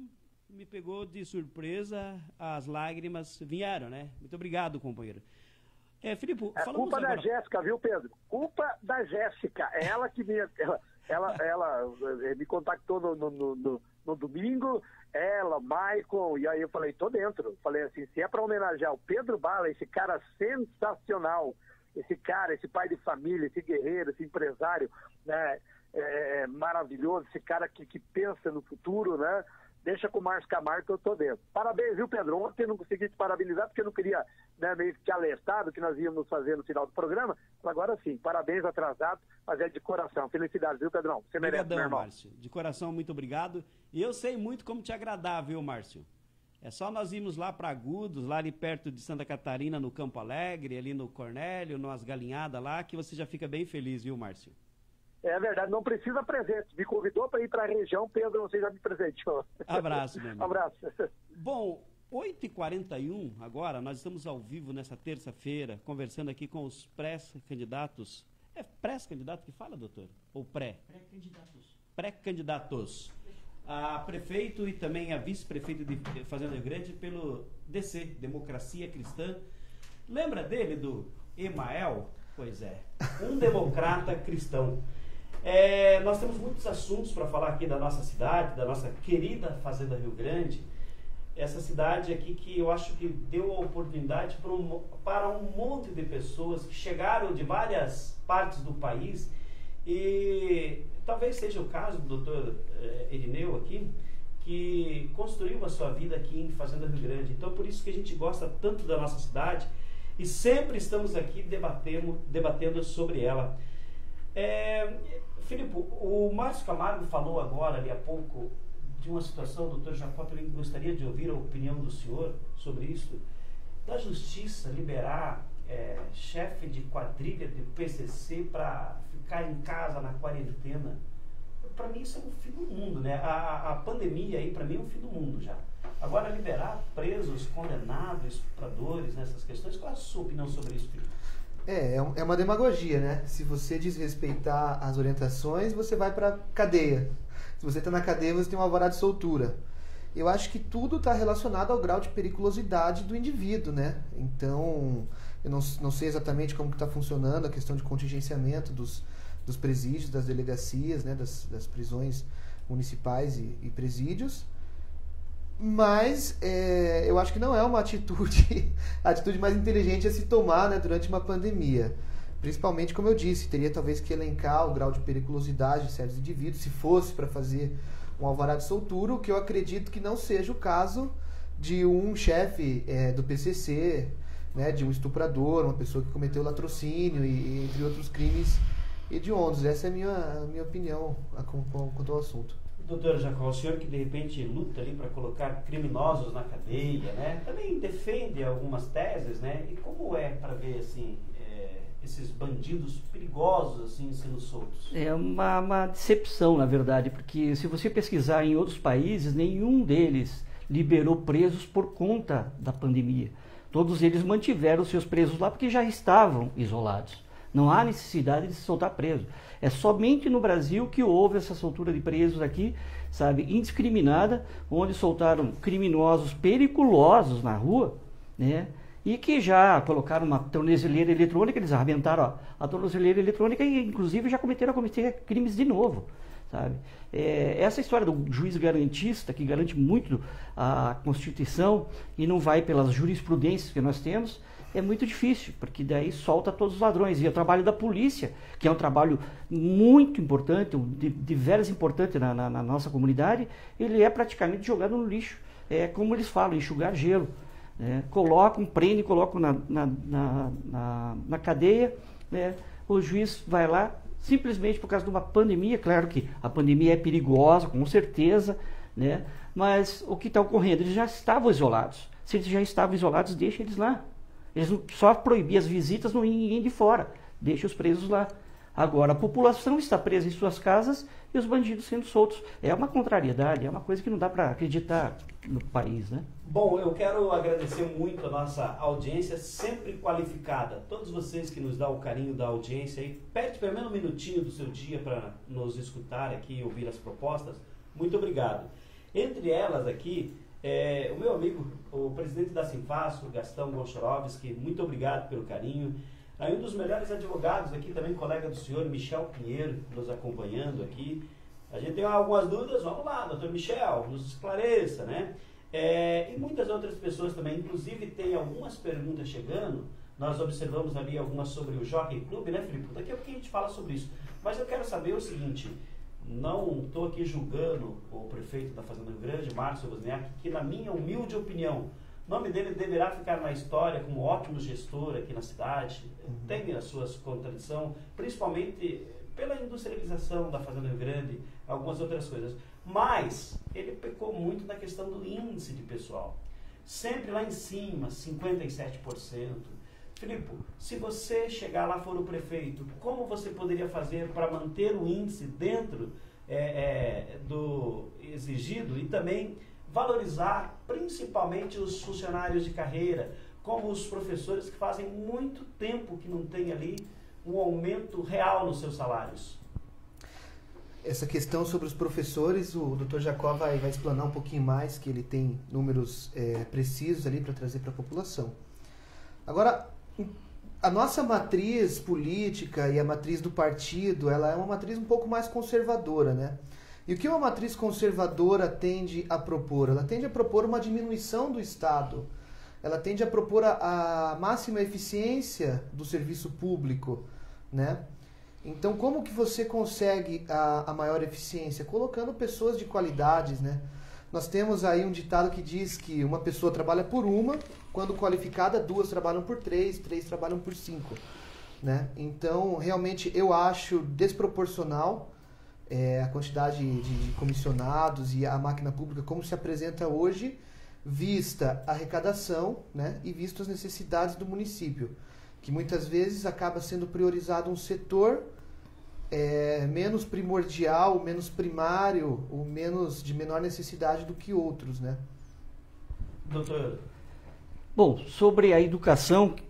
[SPEAKER 2] me pegou de surpresa, as lágrimas vieram, né? Muito obrigado, companheiro. Filipe, falamos
[SPEAKER 5] culpa
[SPEAKER 2] agora...
[SPEAKER 5] da Jéssica, viu, Pedro? Culpa da Jéssica. É ela que ela me contactou no domingo, ela, Maicon, e aí eu falei, tô dentro. Falei assim, se é para homenagear o Pedro Bala, esse cara sensacional, esse cara, esse pai de família, esse guerreiro, esse empresário, né, maravilhoso, esse cara que pensa no futuro, né? Deixa com o Márcio Camargo que eu tô dentro. Parabéns, viu, Pedro? Ontem eu não consegui te parabenizar porque eu não queria, né, meio que alertado que nós íamos fazer no final do programa. Agora sim, parabéns atrasado, mas é de coração. Felicidades, viu, Pedrão? Você merece, meu irmão.
[SPEAKER 2] Márcio. De coração, muito obrigado. E eu sei muito como te agradar, viu, Márcio? É só nós irmos lá para Agudos, lá ali perto de Santa Catarina, no Campo Alegre, ali no Cornélio, nas galinhadas lá, que você já fica bem feliz, viu, Márcio?
[SPEAKER 5] É verdade, não precisa presente. Me convidou para ir para a região, Pedro, você já me presenteou.
[SPEAKER 2] Abraço, meu amigo.
[SPEAKER 5] Abraço.
[SPEAKER 2] Bom, 8h41 agora, nós estamos ao vivo nessa terça-feira, conversando aqui com os pré-candidatos. É pré-candidato que fala, doutor? Ou pré?
[SPEAKER 4] Pré-candidatos.
[SPEAKER 2] Pré-candidatos. A prefeito e também a vice-prefeito de Fazenda Rio Grande pelo DC, Democracia Cristã. Lembra dele, do Emael? Pois é, um democrata cristão. Nós temos muitos assuntos para falar aqui da nossa cidade, da nossa querida Fazenda Rio Grande. Essa cidade aqui que eu acho que deu a oportunidade para um monte de pessoas que chegaram de várias partes do país. E talvez seja o caso do doutor Irineu aqui, que construiu a sua vida aqui em Fazenda Rio Grande. Então, por isso que a gente gosta tanto da nossa cidade e sempre estamos aqui debatendo sobre ela. Filipe, o Márcio Camargo falou agora, ali há pouco, de uma situação, doutor Jacó, também gostaria de ouvir a opinião do senhor sobre isso, da justiça liberar chefe de quadrilha do PCC para ficar em casa na quarentena. Para mim isso é um fim do mundo, né? A pandemia aí, para mim, é um fim do mundo já. Agora, liberar presos, condenados, estupradores, nessas questões, qual é a sua opinião sobre isso, Filipe?
[SPEAKER 3] É uma demagogia, né? Se você desrespeitar as orientações, você vai para cadeia. Se você está na cadeia, você tem um alvará de soltura. Eu acho que tudo está relacionado ao grau de periculosidade do indivíduo, né? Então, eu não sei exatamente como está funcionando a questão de contingenciamento dos presídios, das delegacias, né? das prisões municipais e presídios. Mas eu acho que não é uma atitude mais inteligente a se tomar, né, durante uma pandemia. Principalmente, como eu disse, teria talvez que elencar o grau de periculosidade de certos indivíduos, se fosse para fazer um alvará de soltura, o que eu acredito que não seja o caso de um chefe do PCC, né, de um estuprador, uma pessoa que cometeu latrocínio e entre outros crimes hediondos. Essa é a minha opinião quanto ao assunto.
[SPEAKER 2] Doutor Jacó, o senhor que de repente luta ali para colocar criminosos na cadeia, né? Também defende algumas teses, né? E como é para ver assim esses bandidos perigosos assim sendo soltos? É
[SPEAKER 4] uma decepção, na verdade, porque se você pesquisar em outros países, nenhum deles liberou presos por conta da pandemia. Todos eles mantiveram seus presos lá porque já estavam isolados. Não há necessidade de se soltar preso. É somente no Brasil que houve essa soltura de presos aqui, sabe, indiscriminada, onde soltaram criminosos periculosos na rua, né? E que já colocaram uma tornozeleira eletrônica, eles arrebentaram a tornozeleira eletrônica e inclusive já cometeram a cometer crimes de novo, sabe? Essa história do juiz garantista, que garante muito a Constituição e não vai pelas jurisprudências que nós temos, é muito difícil, porque daí solta todos os ladrões. E o trabalho da polícia, que é um trabalho muito importante, de veras importante na nossa comunidade, ele é praticamente jogado no lixo. É como eles falam, enxugar gelo. Colocam, prendem, colocam na cadeia, né? O juiz vai lá, simplesmente por causa de uma pandemia. Claro que a pandemia é perigosa, com certeza, né? Mas o que está ocorrendo? Eles já estavam isolados. Se eles já estavam isolados, deixa eles lá. Eles só proibir as visitas, não ir ninguém de fora. Deixa os presos lá. Agora, a população está presa em suas casas e os bandidos sendo soltos. É uma contrariedade, é uma coisa que não dá para acreditar no país, né?
[SPEAKER 2] Bom, eu quero agradecer muito a nossa audiência, sempre qualificada. Todos vocês que nos dão o carinho da audiência aí, perde pelo menos um minutinho do seu dia para nos escutar aqui e ouvir as propostas. Muito obrigado. Entre elas aqui, o meu amigo, o presidente da Sinfaço, Gastão Goncharovski, muito obrigado pelo carinho. Aí um dos melhores advogados aqui, também colega do senhor, Michel Pinheiro, nos acompanhando aqui. A gente tem algumas dúvidas, vamos lá, doutor Michel, nos esclareça, né? E muitas outras pessoas também, inclusive tem algumas perguntas chegando. Nós observamos ali algumas sobre o Jockey Club, né, Filipe? Daqui a pouquinho a gente fala sobre isso. Mas eu quero saber o seguinte, não estou aqui julgando o prefeito da Fazenda Rio Grande, Márcio Wozniak, que na minha humilde opinião, o nome dele deverá ficar na história como ótimo gestor aqui na cidade. Tem as suas contradições, principalmente pela industrialização da Fazenda Rio Grande, algumas outras coisas. Mas ele pecou muito na questão do índice de pessoal. Sempre lá em cima, 57%. Filipe, se você chegar lá, for o prefeito, como você poderia fazer para manter o índice dentro do exigido e também valorizar principalmente os funcionários de carreira, como os professores que fazem muito tempo que não tem ali um aumento real nos seus salários?
[SPEAKER 3] Essa questão sobre os professores, o Dr. Jacó vai explanar um pouquinho mais, que ele tem números precisos ali para trazer para a população. Agora, a nossa matriz política e a matriz do partido, ela é uma matriz um pouco mais conservadora, né? E o que uma matriz conservadora tende a propor? Ela tende a propor uma diminuição do Estado. Ela tende a propor a máxima eficiência do serviço público, né? Então, como que você consegue a maior eficiência? Colocando pessoas de qualidades, né? Nós temos aí um ditado que diz que uma pessoa trabalha por uma, quando qualificada, 2 trabalham por 3, 3 trabalham por 5, né? Então, realmente, eu acho desproporcional a quantidade de comissionados e a máquina pública como se apresenta hoje, vista a arrecadação, né, e visto as necessidades do município, que muitas vezes acaba sendo priorizado um setor menos primordial, menos primário, ou de menor necessidade do que outros, né?
[SPEAKER 2] Doutor?
[SPEAKER 4] Bom, sobre a educação que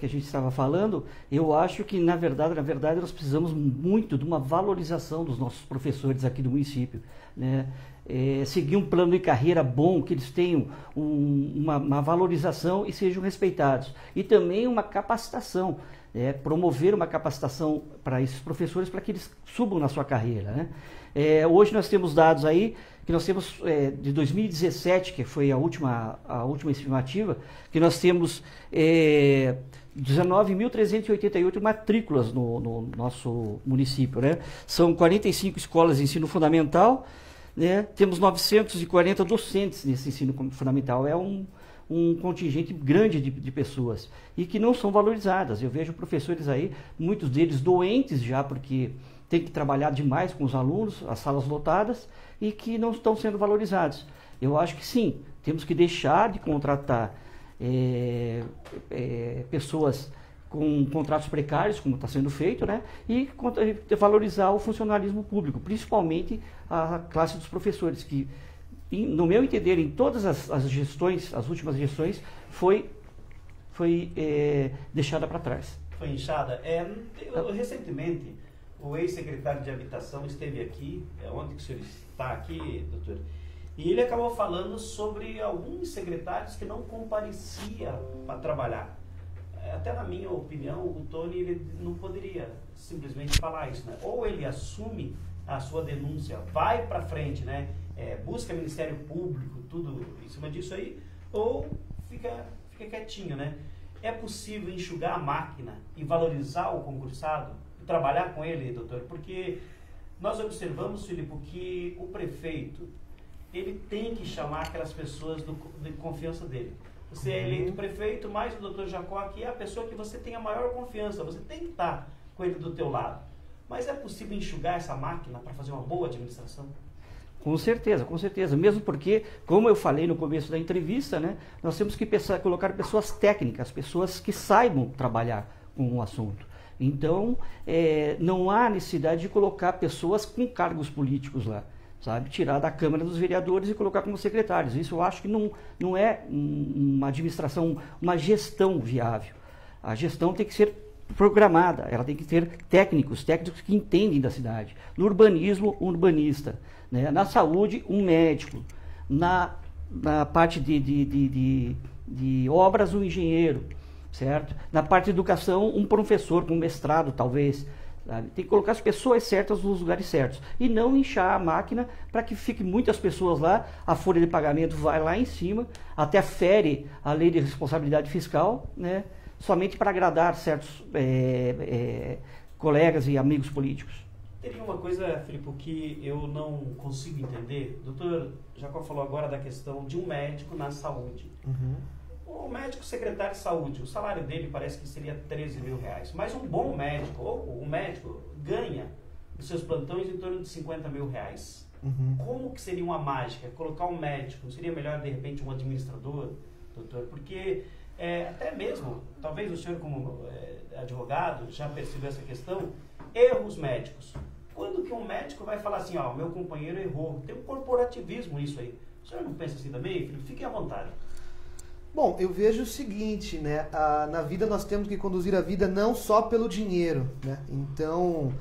[SPEAKER 4] a gente estava falando, eu acho que, na verdade, nós precisamos muito de uma valorização dos nossos professores aqui do município, né? Seguir um plano de carreira bom, que eles tenham uma valorização e sejam respeitados. E também uma capacitação, promover uma capacitação para esses professores para que eles subam na sua carreira, né? Hoje nós temos dados aí, que nós temos de 2017, que foi a última estimativa, que nós temos 19.388 matrículas no nosso município, né? São 45 escolas de ensino fundamental, né? Temos 940 docentes nesse ensino fundamental. É um contingente grande de pessoas e que não são valorizadas. Eu vejo professores aí, muitos deles doentes já, porque tem que trabalhar demais com os alunos, as salas lotadas, e que não estão sendo valorizados. Eu acho que sim, temos que deixar de contratar pessoas com contratos precários, como está sendo feito, né? E valorizar o funcionalismo público, principalmente a classe dos professores, que, no meu entender, em todas as gestões, as últimas gestões, foi deixada para trás.
[SPEAKER 2] Foi inchada. Recentemente, o ex-secretário de Habitação esteve aqui, onde que o senhor está aqui, doutor? E ele acabou falando sobre alguns secretários que não compareciam para trabalhar. Até na minha opinião, o Tony ele não poderia simplesmente falar isso, né? Ou ele assume a sua denúncia, vai para frente, né? Busca Ministério Público, tudo em cima disso aí, ou fica quietinho, né? É possível enxugar a máquina e valorizar o concursado, e trabalhar com ele, doutor? Porque nós observamos, Filipe, que o prefeito, ele tem que chamar aquelas pessoas de confiança dele. Você é eleito prefeito, mas o doutor Jacó aqui é a pessoa que você tem a maior confiança. Você tem que estar com ele do teu lado. Mas é possível enxugar essa máquina para fazer uma boa administração?
[SPEAKER 4] Com certeza, com certeza. Mesmo porque, como eu falei no começo da entrevista, né, nós temos que colocar pessoas técnicas, pessoas que saibam trabalhar com o assunto. Então, não há necessidade de colocar pessoas com cargos políticos lá, sabe? Tirar da Câmara dos Vereadores e colocar como secretários. Isso eu acho que não é uma administração, uma gestão viável. A gestão tem que ser programada, ela tem que ter técnicos que entendem da cidade. No urbanismo, um urbanista. Né? Na saúde, um médico. Na parte de obras, um engenheiro. Certo? Na parte de educação, um professor com mestrado, talvez. Sabe? Tem que colocar as pessoas certas nos lugares certos. E não inchar a máquina para que fiquem muitas pessoas lá, a folha de pagamento vai lá em cima, até fere a lei de responsabilidade fiscal, né? Somente para agradar certos colegas e amigos políticos.
[SPEAKER 2] Teria uma coisa, Filipe, que eu não consigo entender. O doutor Jacó falou agora da questão de um médico na saúde. O médico secretário de saúde, o salário dele parece que seria 13 mil reais. Mas um bom médico, ou um médico, ganha nos seus plantões em torno de 50 mil reais. Como que seria uma mágica? Colocar um médico, seria melhor de repente um administrador, doutor? Porque até mesmo, talvez o senhor como advogado já percebeu essa questão, erros médicos. Quando que um médico vai falar assim, ó, meu companheiro errou? Tem um corporativismo nisso aí. O senhor não pensa assim também, Filipe? Fiquem à vontade.
[SPEAKER 3] Bom, eu vejo o seguinte, né? Na vida nós temos que conduzir a vida não só pelo dinheiro, né? Então,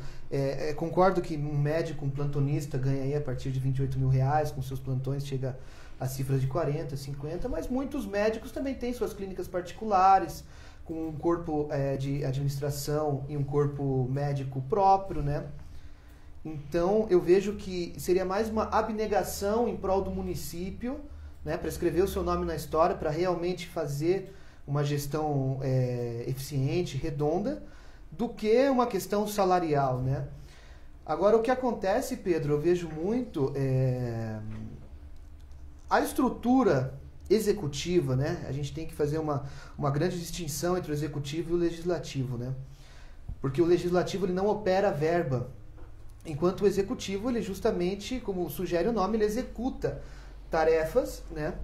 [SPEAKER 3] concordo que um médico, um plantonista ganha aí a partir de 28 mil reais, com seus plantões chega a cifras de 40, 50, mas muitos médicos também têm suas clínicas particulares, com um corpo de administração e um corpo médico próprio, né? Então, eu vejo que seria mais uma abnegação em prol do município, né, para escrever o seu nome na história, para realmente fazer uma gestão eficiente, redonda, do que uma questão salarial, né? Agora, o que acontece, Pedro, eu vejo muito a estrutura executiva, né? A gente tem que fazer uma grande distinção entre o executivo e o legislativo, né? Porque o legislativo ele não opera verba, enquanto o executivo, ele justamente, como sugere o nome, ele executa tarefas, né?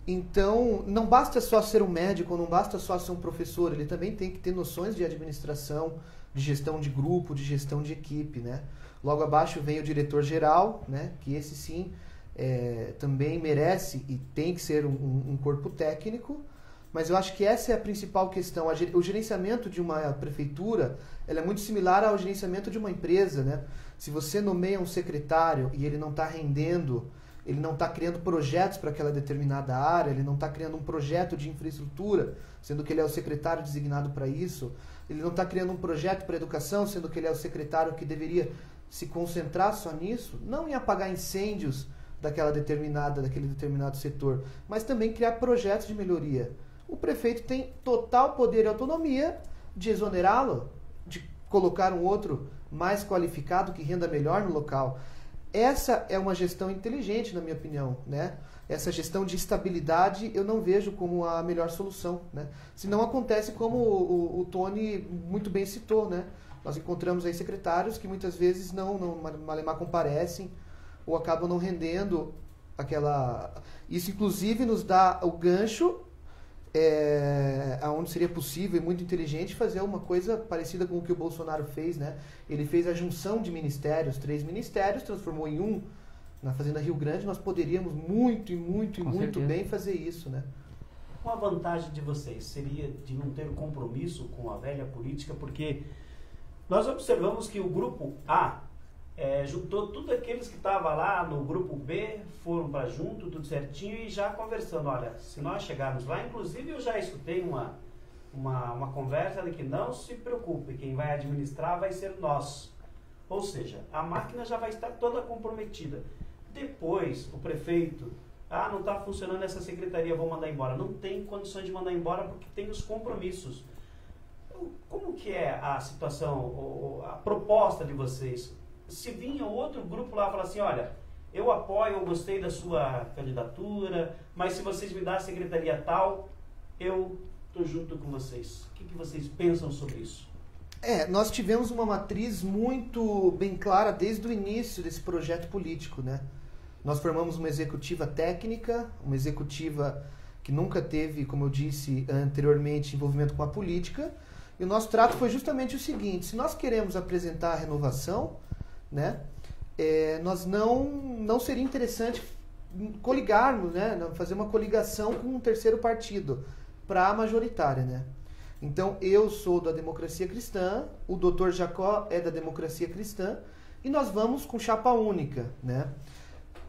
[SPEAKER 3] Então, não basta só ser um médico, não basta só ser um professor, ele também tem que ter noções de administração, de gestão de grupo, de gestão de equipe, né? Logo abaixo vem o diretor-geral, né? Que esse sim também merece e tem que ser um corpo técnico, mas eu acho que essa é a principal questão. O gerenciamento de uma prefeitura, ela é muito similar ao gerenciamento de uma empresa, né? Se você nomeia um secretário e ele não está rendendo, ele não está criando projetos para aquela determinada área, ele não está criando um projeto de infraestrutura, sendo que ele é o secretário designado para isso, ele não está criando um projeto para educação, sendo que ele é o secretário que deveria se concentrar só nisso, não em apagar incêndios daquele determinado setor, mas também criar projetos de melhoria. O prefeito tem total poder e autonomia de exonerá-lo, de colocar um outro mais qualificado que renda melhor no local. Essa é uma gestão inteligente, na minha opinião, né? Essa gestão de estabilidade eu não vejo como a melhor solução, né? Se não acontece como o Tony muito bem citou, né? Nós encontramos aí secretários que muitas vezes malemar comparecem ou acabam não rendendo aquela... Isso, inclusive, nos dá o gancho aonde seria possível e muito inteligente fazer uma coisa parecida com o que o Bolsonaro fez, né? Ele fez a junção de ministérios, 3 ministérios, transformou em um na Fazenda Rio Grande. Nós poderíamos muito bem fazer isso, né?
[SPEAKER 2] Uma vantagem de vocês seria de não ter compromisso com a velha política, porque nós observamos que o grupo A juntou tudo aqueles que estavam lá no grupo B, foram para junto, tudo certinho, e já conversando. Olha, se nós chegarmos lá, inclusive eu já escutei uma conversa de que não se preocupe, quem vai administrar vai ser nós. Ou seja, a máquina já vai estar toda comprometida. Depois, o prefeito, não está funcionando essa secretaria, vou mandar embora. Não tem condições de mandar embora porque tem os compromissos. Como que é a situação, a proposta de vocês? Se vinha outro grupo lá e falar assim, olha, eu apoio, eu gostei da sua candidatura, mas se vocês me darem a secretaria tal, eu estou junto com vocês. O que vocês pensam sobre isso?
[SPEAKER 3] Nós tivemos uma matriz muito bem clara desde o início desse projeto político, né? Nós formamos uma executiva técnica, uma executiva que nunca teve, como eu disse anteriormente, envolvimento com a política. E o nosso trato foi justamente o seguinte: se nós queremos apresentar a renovação, né, nós não seria interessante coligarmos, né, fazer uma coligação com um terceiro partido para a majoritária, né? Então, eu sou da Democracia Cristã, o Dr. Jacó é da Democracia Cristã, e nós vamos com chapa única, né?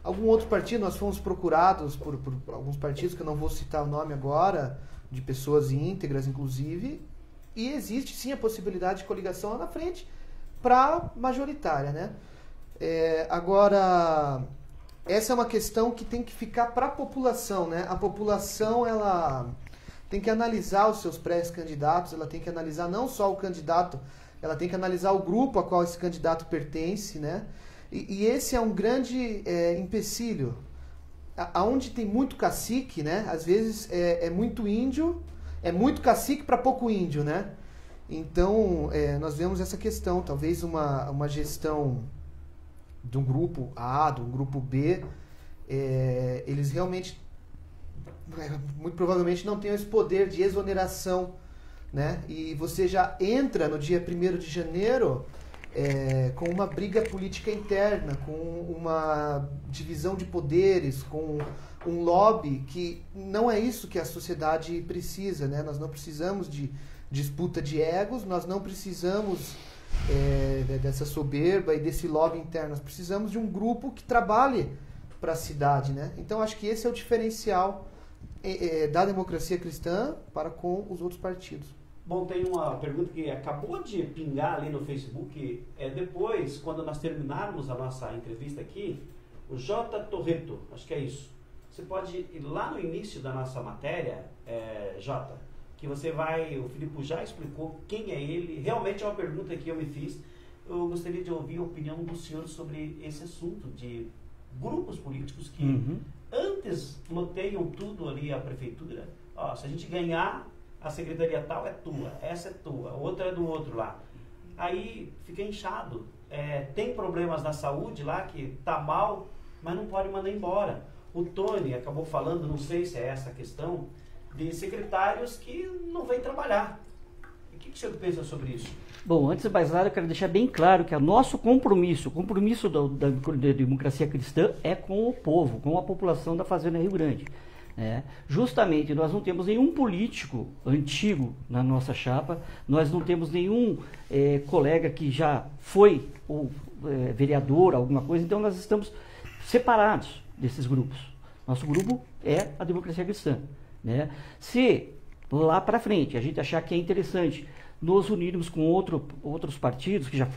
[SPEAKER 3] Algum outro partido, nós fomos procurados por alguns partidos, que eu não vou citar o nome agora, de pessoas íntegras, inclusive, e existe sim a possibilidade de coligação lá na frente para majoritária, né? Agora, essa é uma questão que tem que ficar para a população, né? A população, ela tem que analisar os seus pré-candidatos, ela tem que analisar não só o candidato, ela tem que analisar o grupo a qual esse candidato pertence, né? E esse é um grande empecilho. Aonde tem muito cacique, né? Às vezes é muito índio, é muito cacique para pouco índio, né? Então, nós vemos essa questão, talvez uma gestão de um grupo A, de um grupo B, eles realmente, muito provavelmente, não tenham esse poder de exoneração, né? E você já entra no dia 1º de janeiro com uma briga política interna, com uma divisão de poderes, com um lobby, que não é isso que a sociedade precisa, né? Nós não precisamos de disputa de egos, nós não precisamos dessa soberba e desse lobby interno, nós precisamos de um grupo que trabalhe para a cidade, né? Então, acho que esse é o diferencial da Democracia Cristã para com os outros partidos.
[SPEAKER 2] Bom, tem uma pergunta que acabou de pingar ali no Facebook. Depois, quando nós terminarmos a nossa entrevista aqui, o J. Torreto, acho que é isso. Você pode ir lá no início da nossa matéria, J, que você vai... O Filipe já explicou quem é ele. Realmente é uma pergunta que eu me fiz. Eu gostaria de ouvir a opinião do senhor sobre esse assunto de grupos políticos que antes loteiam tudo ali a prefeitura. Se a gente ganhar, a secretaria tal é tua, essa é tua, outra é do outro lá. Aí fica inchado. Tem problemas na saúde lá, que tá mal, mas não pode mandar embora. O Tony acabou falando, não sei se é essa a questão, de secretários que não vêm trabalhar. O que o senhor pensa sobre isso?
[SPEAKER 4] Bom, antes de mais nada, eu quero deixar bem claro que o nosso compromisso, o compromisso da Democracia Cristã é com o povo, com a população da Fazenda Rio Grande. Justamente, nós não temos nenhum político antigo na nossa chapa, nós não temos nenhum colega que já foi vereador, alguma coisa, então nós estamos separados desses grupos. Nosso grupo é a Democracia Cristã, né? Se lá para frente a gente achar que é interessante nos unirmos com outros partidos que já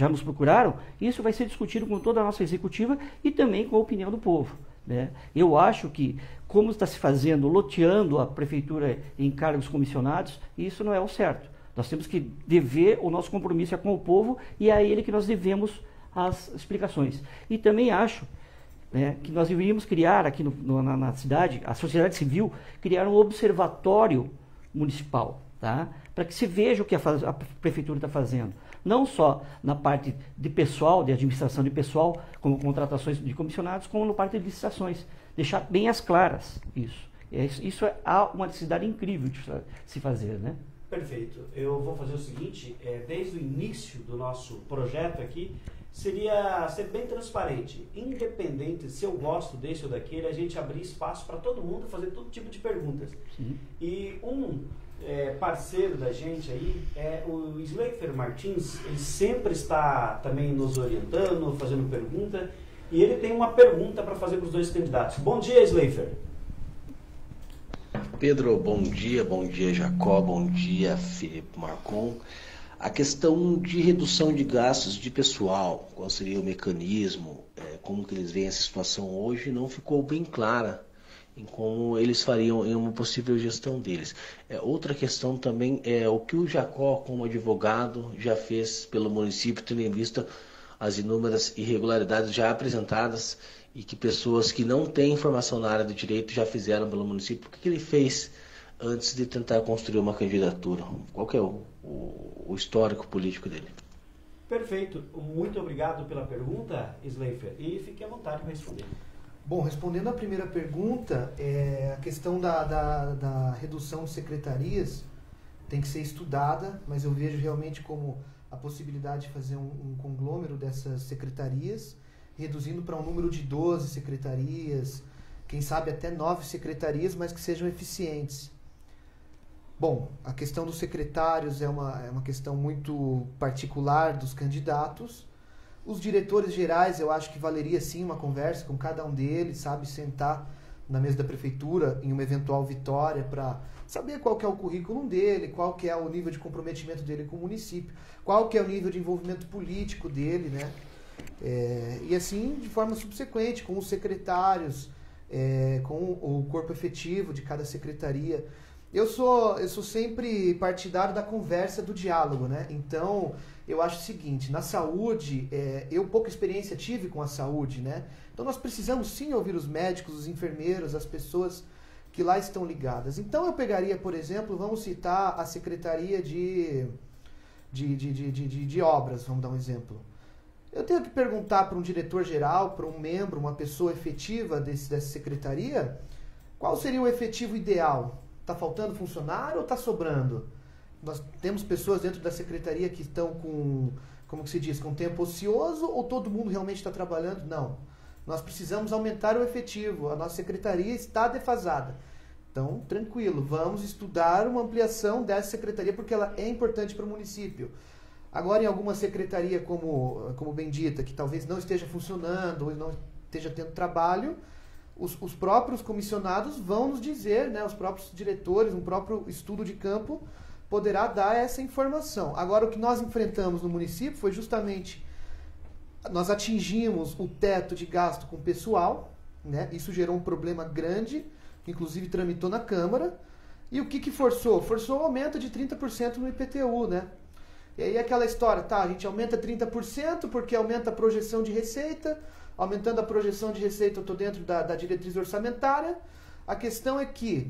[SPEAKER 4] nos procuraram, isso vai ser discutido com toda a nossa executiva e também com a opinião do povo, né? Eu acho que, como está se fazendo, loteando a prefeitura em cargos comissionados, isso não é o certo. Nós temos que dever, o nosso compromisso é com o povo e é a ele que nós devemos as explicações. E também acho, né, que nós deveríamos criar aqui na cidade, a sociedade civil, criar um observatório municipal, tá? Para que se veja o que a prefeitura está fazendo. Não só na parte de pessoal, de administração de pessoal, como contratações de comissionados, como na parte de licitações. Deixar bem as claras isso. Isso há uma necessidade incrível de se fazer, né?
[SPEAKER 2] Perfeito. Eu vou fazer o seguinte, desde o início do nosso projeto aqui, seria ser bem transparente, independente se eu gosto desse ou daquele, a gente abrir espaço para todo mundo fazer todo tipo de perguntas. Sim. E parceiro da gente aí é o Sleifer Martins. Ele sempre está também nos orientando, fazendo pergunta, e ele tem uma pergunta para fazer para os dois candidatos. Bom dia, Sleifer.
[SPEAKER 6] Pedro, bom dia Jacó, bom dia Filipe Marcon. A questão de redução de gastos de pessoal, qual seria o mecanismo, como que eles veem essa situação hoje, não ficou bem clara em como eles fariam em uma possível gestão deles. Outra questão também é o que o Jacó, como advogado, já fez pelo município, tendo em vista as inúmeras irregularidades já apresentadas e que pessoas que não têm informação na área do direito já fizeram pelo município. O que ele fez antes de tentar construir uma candidatura? Qual que é o histórico político dele?
[SPEAKER 2] Perfeito. Muito obrigado pela pergunta, Sleifer. E fique à vontade para responder.
[SPEAKER 3] Bom, respondendo à primeira pergunta, a questão da redução de secretarias tem que ser estudada, mas eu vejo realmente como a possibilidade de fazer um conglômero dessas secretarias, reduzindo para um número de 12 secretarias, quem sabe até 9 secretarias, mas que sejam eficientes. Bom, a questão dos secretários é uma questão muito particular dos candidatos. Os diretores gerais, eu acho que valeria sim uma conversa com cada um deles, sabe, sentar na mesa da prefeitura em uma eventual vitória para saber qual que é o currículo dele, qual que é o nível de comprometimento dele com o município, qual que é o nível de envolvimento político dele, né? E assim, de forma subsequente, com os secretários, com o corpo efetivo de cada secretaria. Eu sou sempre partidário da conversa, do diálogo, né? Então, eu acho o seguinte, na saúde, eu pouca experiência tive com a saúde, né? Então, nós precisamos sim ouvir os médicos, os enfermeiros, as pessoas que lá estão ligadas. Então, eu pegaria, por exemplo, vamos citar a Secretaria de Obras, vamos dar um exemplo. Eu tenho que perguntar para um diretor-geral, para um membro, uma pessoa efetiva dessa secretaria, qual seria o efetivo ideal? Está faltando funcionário ou está sobrando? Nós temos pessoas dentro da secretaria que estão com, como que se diz, com tempo ocioso ou todo mundo realmente está trabalhando? Não. Nós precisamos aumentar o efetivo. A nossa secretaria está defasada. Então, tranquilo, vamos estudar uma ampliação dessa secretaria porque ela é importante para o município. Agora, em alguma secretaria como Bendita, que talvez não esteja funcionando ou não esteja tendo trabalho, os próprios comissionados vão nos dizer, né, os próprios diretores, um próprio estudo de campo poderá dar essa informação. Agora, o que nós enfrentamos no município foi justamente, nós atingimos o teto de gasto com pessoal, né, isso gerou um problema grande, que inclusive tramitou na Câmara, e o que forçou? Forçou o aumento de 30% no IPTU, né? E aí aquela história, tá, a gente aumenta 30% porque aumenta a projeção de receita, aumentando a projeção de receita eu estou dentro da diretriz orçamentária. A questão é que,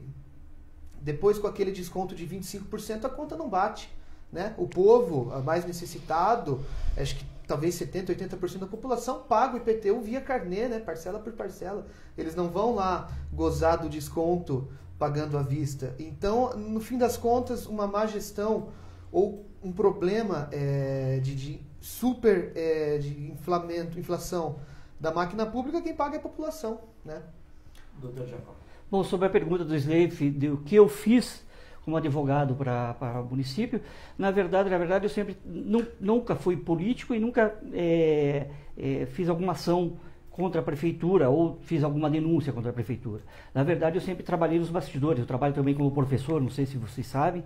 [SPEAKER 3] depois com aquele desconto de 25%, a conta não bate, né? O povo mais necessitado, acho que talvez 70%, 80% da população paga o IPTU via carnê, né? Parcela por parcela. Eles não vão lá gozar do desconto pagando à vista. Então, no fim das contas, uma má gestão ou um problema de inflação da máquina pública, quem paga é a população, né?
[SPEAKER 2] Doutor Jacob.
[SPEAKER 4] Bom, sobre a pergunta do Sleifer, do que eu fiz como advogado para o município, na verdade eu sempre nunca fui político e nunca fiz alguma ação contra a prefeitura ou fiz alguma denúncia contra a prefeitura. Na verdade, eu sempre trabalhei nos bastidores. Eu trabalho também como professor, não sei se vocês sabem,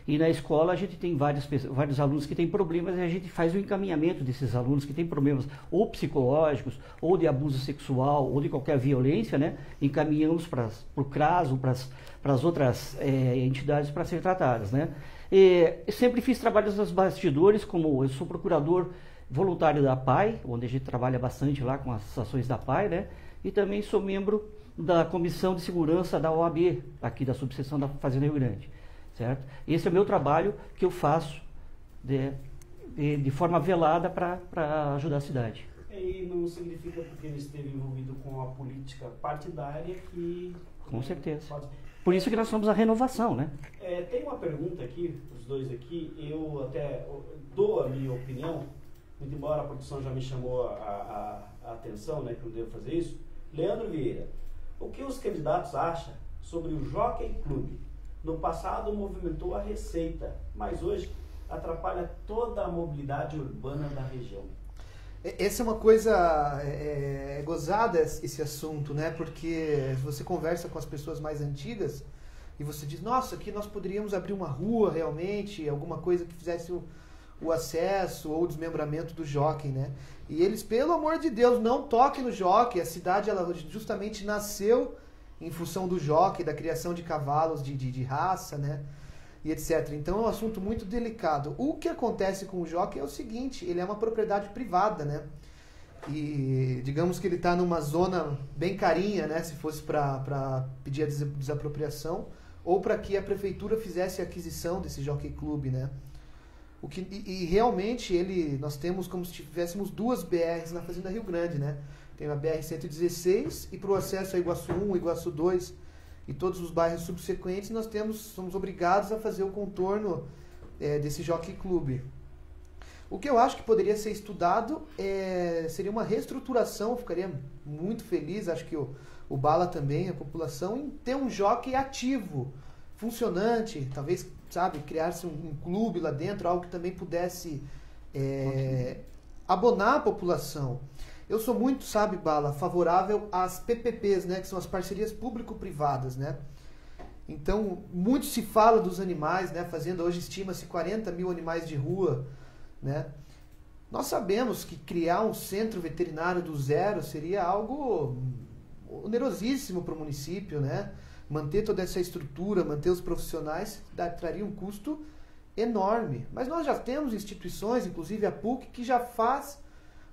[SPEAKER 4] e na escola a gente tem vários alunos que têm problemas e a gente faz o encaminhamento desses alunos que têm problemas ou psicológicos, ou de abuso sexual, ou de qualquer violência, né? Encaminhamos para o CRAS ou para as outras entidades para serem tratadas, né? Eu sempre fiz trabalhos nos bastidores, como eu sou procurador voluntário da PAI, onde a gente trabalha bastante lá com as ações da PAI, né? E também sou membro da Comissão de Segurança da OAB, aqui da subseção da Fazenda Rio Grande, certo? Esse é o meu trabalho que eu faço de forma velada para ajudar a cidade.
[SPEAKER 2] E não significa porque ele esteve envolvido com a política partidária que...
[SPEAKER 4] Com certeza. Por isso que nós somos a renovação, né?
[SPEAKER 2] Tem uma pergunta aqui, os dois aqui, eu até dou a minha opinião, muito embora a produção já me chamou a atenção, né, que eu devo fazer isso. Leandro Vieira, o que os candidatos acham sobre o Jockey Club? No passado movimentou a receita, mas hoje atrapalha toda a mobilidade urbana da região.
[SPEAKER 3] Essa é uma coisa gozada, esse assunto, né? Porque você conversa com as pessoas mais antigas e você diz, nossa, aqui nós poderíamos abrir uma rua realmente, alguma coisa que fizesse o acesso ou o desmembramento do jockey, né? E eles, pelo amor de Deus, não toquem no jockey. A cidade, ela justamente nasceu em função do jockey, da criação de cavalos de raça, né? e etc. Então é um assunto muito delicado. O que acontece com o jockey é o seguinte, ele é uma propriedade privada, né? E digamos que ele está numa zona bem carinha, né? Se fosse para pedir a desapropriação, ou para que a prefeitura fizesse a aquisição desse jockey club, né? E realmente nós temos como se tivéssemos duas BRs na Fazenda Rio Grande, né? Tem a BR-116 e para o acesso a Iguaçu 1, Iguaçu 2 e todos os bairros subsequentes nós somos obrigados a fazer o contorno desse jockey club. O que eu acho que poderia ser estudado seria uma reestruturação, eu ficaria muito feliz, acho que o Bala também, a população, em ter um jockey ativo, funcionante, talvez, sabe, criar-se um clube lá dentro, algo que também pudesse abonar a população. Eu sou muito, sabe, Bala, favorável às PPPs, né, que são as parcerias público-privadas, né? Então, muito se fala dos animais, né? Fazenda hoje estima-se 40 mil animais de rua, né? Nós sabemos que criar um centro veterinário do zero seria algo onerosíssimo para o município, né? Manter toda essa estrutura, manter os profissionais, traria um custo enorme. Mas nós já temos instituições, inclusive a PUC, que já faz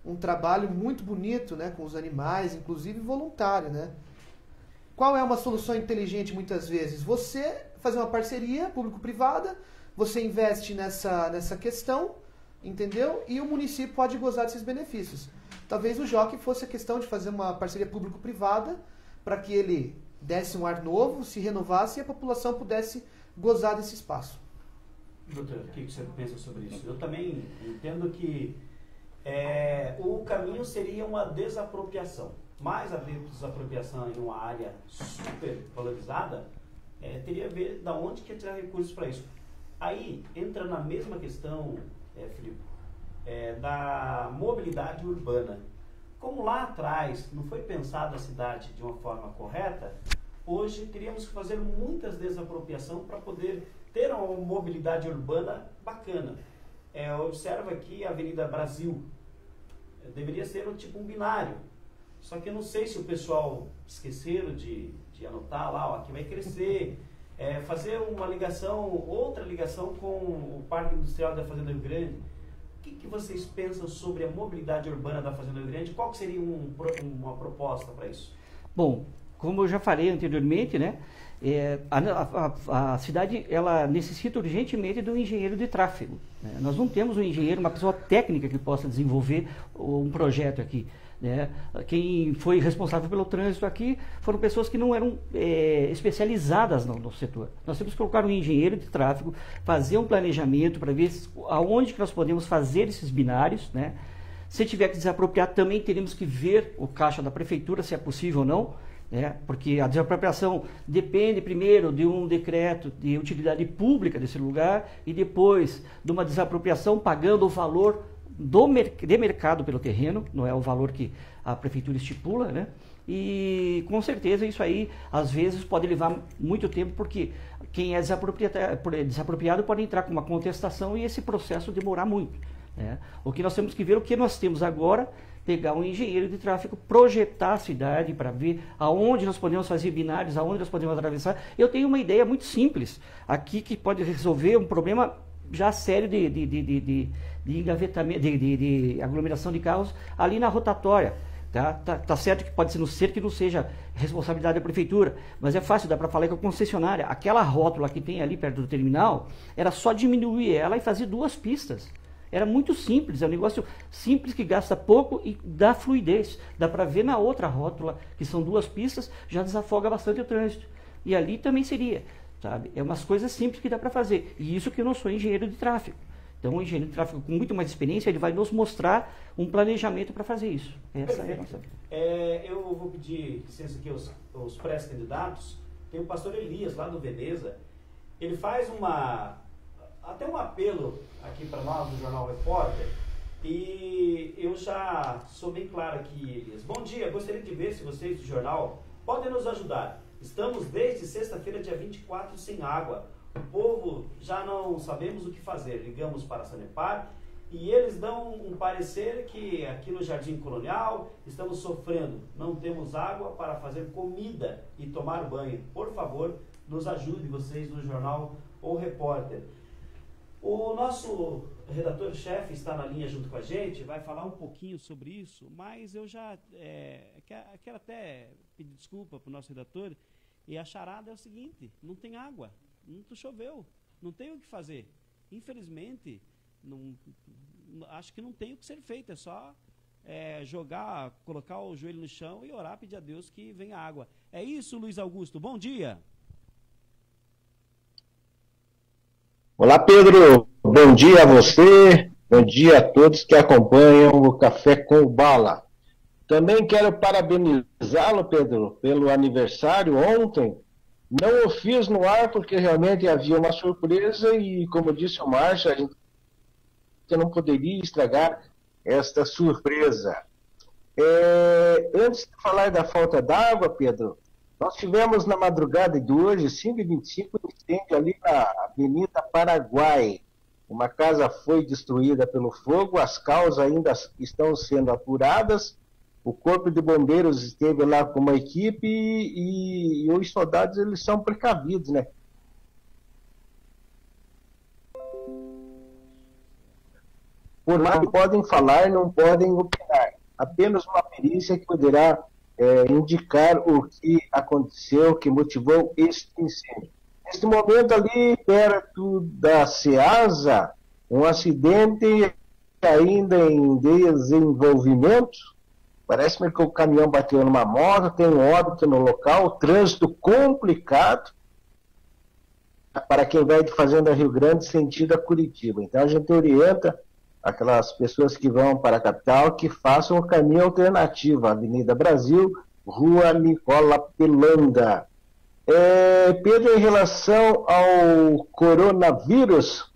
[SPEAKER 3] um trabalho muito bonito, né, com os animais, inclusive voluntário, né? Qual é uma solução inteligente muitas vezes? Você fazer uma parceria público-privada, você investe nessa questão, entendeu? E o município pode gozar desses benefícios. Talvez o jockey fosse a questão de fazer uma parceria público-privada para que ele desse um ar novo, se renovasse e a população pudesse gozar desse espaço.
[SPEAKER 2] Doutor, o que você pensa sobre isso? Eu também entendo que o caminho seria uma desapropriação. Mas a desapropriação em uma área super valorizada teria a ver de onde que tirar recursos para isso. Aí entra na mesma questão, Filipe, da mobilidade urbana. Como lá atrás não foi pensada a cidade de uma forma correta, hoje teríamos que fazer muitas desapropriações para poder ter uma mobilidade urbana bacana. Observa aqui a Avenida Brasil, deveria ser tipo um binário, só que eu não sei se o pessoal esqueceram de anotar lá, aqui vai crescer, fazer uma ligação, outra ligação com o Parque Industrial da Fazenda Rio Grande. O que vocês pensam sobre a mobilidade urbana da Fazenda Rio Grande? Qual que seria uma proposta para isso?
[SPEAKER 4] Bom, como eu já falei anteriormente, né, a cidade ela necessita urgentemente de um engenheiro de tráfego, né? Nós não temos um engenheiro, uma pessoa técnica que possa desenvolver um projeto aqui, né? Quem foi responsável pelo trânsito aqui foram pessoas que não eram especializadas no setor. Nós temos que colocar um engenheiro de tráfego, fazer um planejamento para ver aonde que nós podemos fazer esses binários, né? Se tiver que desapropriar, também teremos que ver o caixa da prefeitura, se é possível ou não, porque a desapropriação depende primeiro de um decreto de utilidade pública desse lugar e depois de uma desapropriação pagando o valor de mercado pelo terreno, não é o valor que a prefeitura estipula, né? E com certeza isso aí às vezes pode levar muito tempo, porque quem é desapropriado pode entrar com uma contestação e esse processo demorar muito, né? O que nós temos que ver, o que nós temos agora, pegar um engenheiro de tráfego, projetar a cidade para ver aonde nós podemos fazer binários, aonde nós podemos atravessar. Eu tenho uma ideia muito simples aqui que pode resolver um problema já sério de engavetamento, de aglomeração de carros ali na rotatória. Tá certo que pode ser que não seja responsabilidade da prefeitura, mas é fácil, dá para falar com a concessionária. Aquela rótula que tem ali perto do terminal, era só diminuir ela e fazer 2 pistas. Era muito simples, é um negócio simples que gasta pouco e dá fluidez. Dá para ver na outra rótula, que são 2 pistas, já desafoga bastante o trânsito. E ali também seria, sabe? É umas coisas simples que dá para fazer. E isso que eu não sou engenheiro de tráfego. Então, um engenheiro de tráfego com muito mais experiência, ele vai nos mostrar um planejamento para fazer isso. Essa é a nossa...
[SPEAKER 2] Eu vou pedir licença aqui aos pré-candidatos. Tem o pastor Elias, lá do Veneza. Ele faz até um apelo aqui para nós do Jornal Repórter, e eu já sou bem claro aqui, Elias. Bom dia, gostaria de ver se vocês do jornal podem nos ajudar. Estamos desde sexta-feira, dia 24, sem água. O povo já não sabemos o que fazer. Ligamos para a Sanepar e eles dão um parecer que aqui no Jardim Colonial estamos sofrendo. Não temos água para fazer comida e tomar banho. Por favor, nos ajude vocês no jornal ou repórter. O nosso redator-chefe está na linha junto com a gente, vai falar um pouquinho sobre isso, mas eu já quero até pedir desculpa para o nosso redator, e a charada é o seguinte: não tem água, não choveu, não tem o que fazer. Infelizmente, acho que não tem o que ser feito, é só colocar o joelho no chão e orar, pedir a Deus que venha água. É isso, Luiz Augusto, bom dia.
[SPEAKER 7] Olá, Pedro, bom dia a você, bom dia a todos que acompanham o Café com o Bala. Também quero parabenizá-lo, Pedro, pelo aniversário ontem. Não o fiz no ar porque realmente havia uma surpresa e, como disse o Márcio, a gente não poderia estragar esta surpresa. Antes de falar da falta d'água, Pedro, nós tivemos na madrugada de hoje, 5h25, um incêndio ali na Avenida Paraguai. Uma casa foi destruída pelo fogo, as causas ainda estão sendo apuradas. O Corpo de Bombeiros esteve lá com uma equipe e os soldados, eles são precavidos, né? Por lá podem falar, não podem opinar. Apenas uma perícia que poderá indicar o que aconteceu, que motivou este incêndio. Neste momento ali, perto da Ceasa, um acidente ainda em desenvolvimento. Parece-me que o caminhão bateu numa moto, tem um óbito no local, trânsito complicado para quem vai de Fazenda Rio Grande sentido a Curitiba. Então a gente orienta aquelas pessoas que vão para a capital que façam o caminho alternativo, Avenida Brasil, Rua Nicola Pelanda. Pedro, em relação ao coronavírus,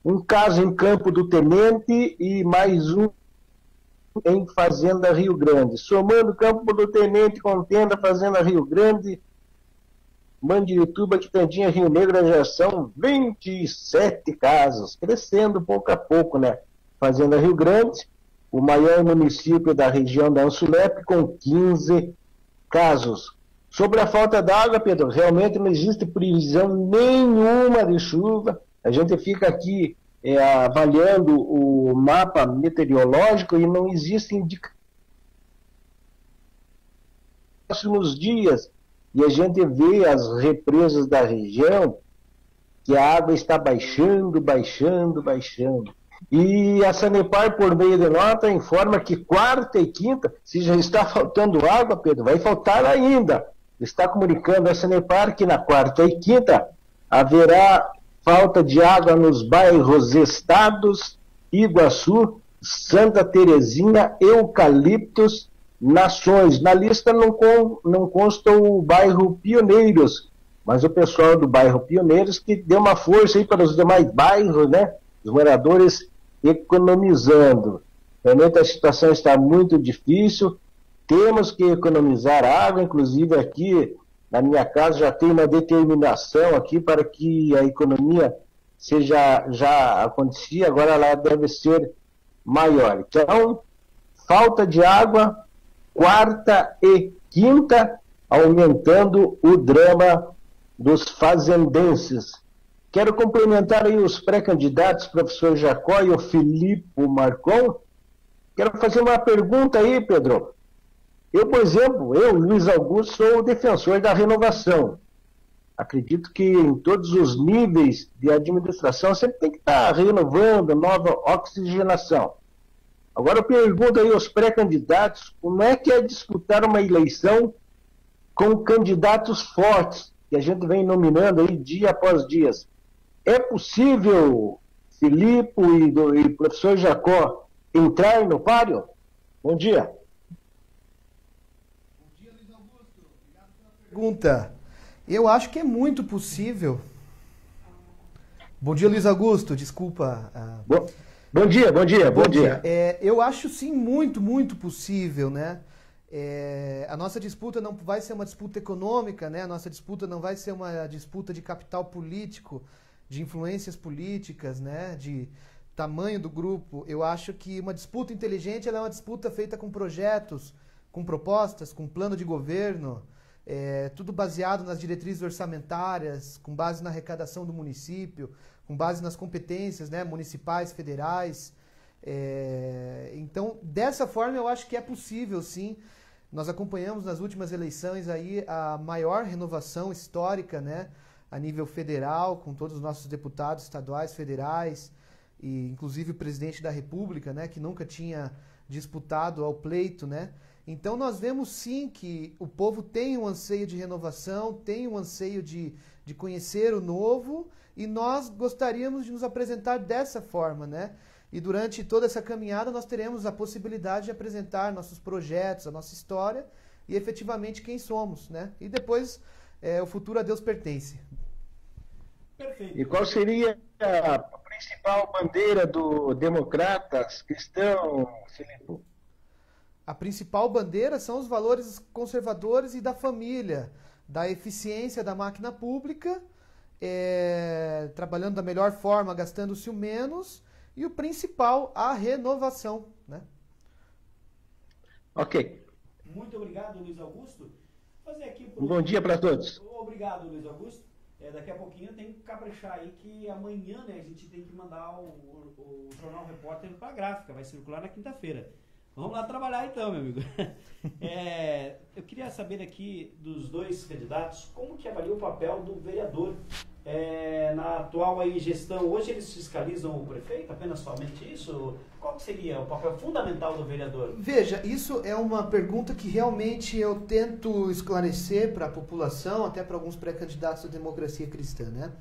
[SPEAKER 7] um caso em Campo do Tenente e mais um em Fazenda Rio Grande. Somando Campo do Tenente, Contenda, Fazenda Rio Grande, Mandirituba, Quitandinha, Rio Negro, já são 27 casos, crescendo pouco a pouco, né? Fazenda Rio Grande, o maior município da região da Ansulep, com 15 casos. Sobre a falta d'água, Pedro, realmente não existe previsão nenhuma de chuva. A gente fica aqui avaliando o mapa meteorológico e não existe indicação nos próximos dias. E a gente vê as represas da região que a água está baixando. E a Sanepar, por meio de nota, informa que quarta e quinta, se já está faltando água, Pedro, vai faltar ainda. Está comunicando a Sanepar que na quarta e quinta haverá falta de água nos bairros Estados, Iguaçu, Santa Terezinha, Eucaliptos, Nações. Na lista não consta o bairro Pioneiros, mas o pessoal do bairro Pioneiros que deu uma força aí para os demais bairros, né? Os moradores economizando. Realmente a situação está muito difícil, temos que economizar água, inclusive aqui na minha casa já tem uma determinação aqui para que a economia já acontecia, agora ela deve ser maior. Então, falta de água, quarta e quinta, aumentando o drama dos fazendenses. Quero complementar aí os pré-candidatos, professor Jacó e o Filipe Marcon. Quero fazer uma pergunta aí, Pedro. Eu, por exemplo, Luiz Augusto, sou o defensor da renovação. Acredito que em todos os níveis de administração sempre tem que estar renovando, nova oxigenação. Agora eu pergunto aí aos pré-candidatos, como é que é disputar uma eleição com candidatos fortes, que a gente vem nominando aí dia após dia? É possível, Filipe e professor Jacó, entrar no páreo? Bom dia.
[SPEAKER 3] Bom dia, Luiz Augusto. Obrigado pela pergunta. Eu acho que é muito possível. Bom dia, Luiz Augusto. Desculpa.
[SPEAKER 7] Bom dia.
[SPEAKER 3] Eu acho sim muito possível, né? A nossa disputa não vai ser uma disputa econômica, né? A nossa disputa não vai ser uma disputa de capital político, de influências políticas, né? De tamanho do grupo. Eu acho que uma disputa inteligente ela é uma disputa feita com projetos, com propostas, com plano de governo, tudo baseado nas diretrizes orçamentárias, com base na arrecadação do município, com base nas competências, né, municipais, federais. Então, dessa forma, eu acho que é possível, sim. Nós acompanhamos nas últimas eleições aí a maior renovação histórica, né, a nível federal, com todos os nossos deputados estaduais, federais, e inclusive o presidente da República, né, que nunca tinha disputado ao pleito, né? Então nós vemos sim que o povo tem um anseio de renovação, tem um anseio de conhecer o novo, e nós gostaríamos de nos apresentar dessa forma, né? E durante toda essa caminhada nós teremos a possibilidade de apresentar nossos projetos, a nossa história e efetivamente quem somos, né? E depois o futuro a Deus pertence.
[SPEAKER 2] Perfeito.
[SPEAKER 7] E qual seria a principal bandeira do Democratas Cristão, Filipe?
[SPEAKER 3] A principal bandeira são os valores conservadores e da família, da eficiência da máquina pública, trabalhando da melhor forma, gastando-se o menos, e o principal, a renovação, né?
[SPEAKER 7] Ok.
[SPEAKER 2] Muito obrigado, Luiz Augusto. Fazer aqui
[SPEAKER 7] Bom dia para todos.
[SPEAKER 2] Obrigado, Luiz Augusto. Daqui a pouquinho tem que caprichar aí que amanhã, né, a gente tem que mandar o Jornal Repórter para a gráfica, vai circular na quinta-feira. Vamos lá trabalhar então, meu amigo. Eu queria saber aqui dos dois candidatos, como que avalia o papel do vereador na atual aí gestão. Hoje eles fiscalizam o prefeito, apenas somente isso? Qual que seria o papel fundamental do vereador?
[SPEAKER 3] Veja, isso é uma pergunta que realmente eu tento esclarecer para a população, até para alguns pré-candidatos da democracia cristã, né?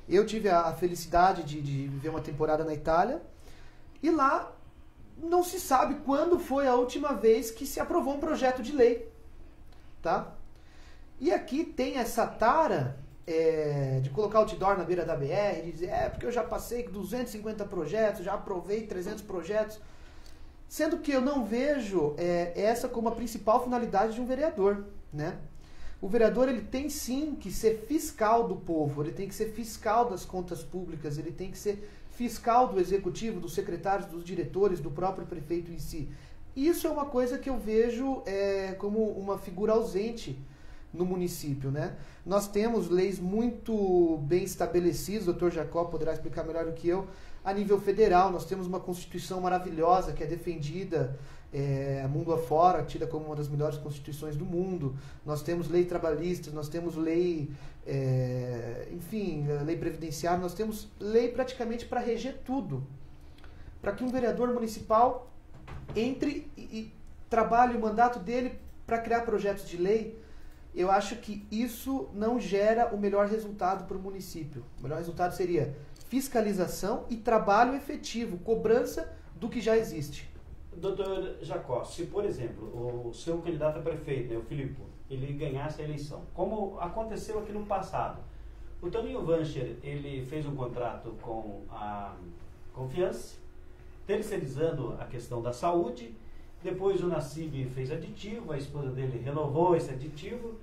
[SPEAKER 3] Eu tive a felicidade de viver uma temporada na Itália, e lá não se sabe quando foi a última vez que se aprovou um projeto de lei, tá? E aqui tem essa tara de colocar outdoor na beira da BR, de dizer, porque eu já passei 250 projetos, já aprovei 300 projetos, sendo que eu não vejo essa como a principal finalidade de um vereador, né? O vereador, ele tem sim que ser fiscal do povo, ele tem que ser fiscal das contas públicas, ele tem que ser fiscal do executivo, dos secretários, dos diretores, do próprio prefeito em si. Isso é uma coisa que eu vejo como uma figura ausente no município, né? Nós temos leis muito bem estabelecidas, o Dr. Jacó poderá explicar melhor do que eu, a nível federal. Nós temos uma Constituição maravilhosa que é defendida mundo afora, tida como uma das melhores constituições do mundo. Nós temos lei trabalhista, nós temos lei, lei previdenciária, nós temos lei praticamente para reger tudo. Para que um vereador municipal entre e trabalhe o mandato dele para criar projetos de lei, eu acho que isso não gera o melhor resultado para o município. O melhor resultado seria fiscalização e trabalho efetivo, cobrança do que já existe.
[SPEAKER 2] Doutor Jacó, se por exemplo o seu candidato a prefeito, né, o Filipe, ele ganhasse a eleição, como aconteceu aqui no passado, o Toninho Vancher, ele fez um contrato com a Confiança, terceirizando a questão da saúde. Depois o Nassib fez aditivo, a esposa dele renovou esse aditivo.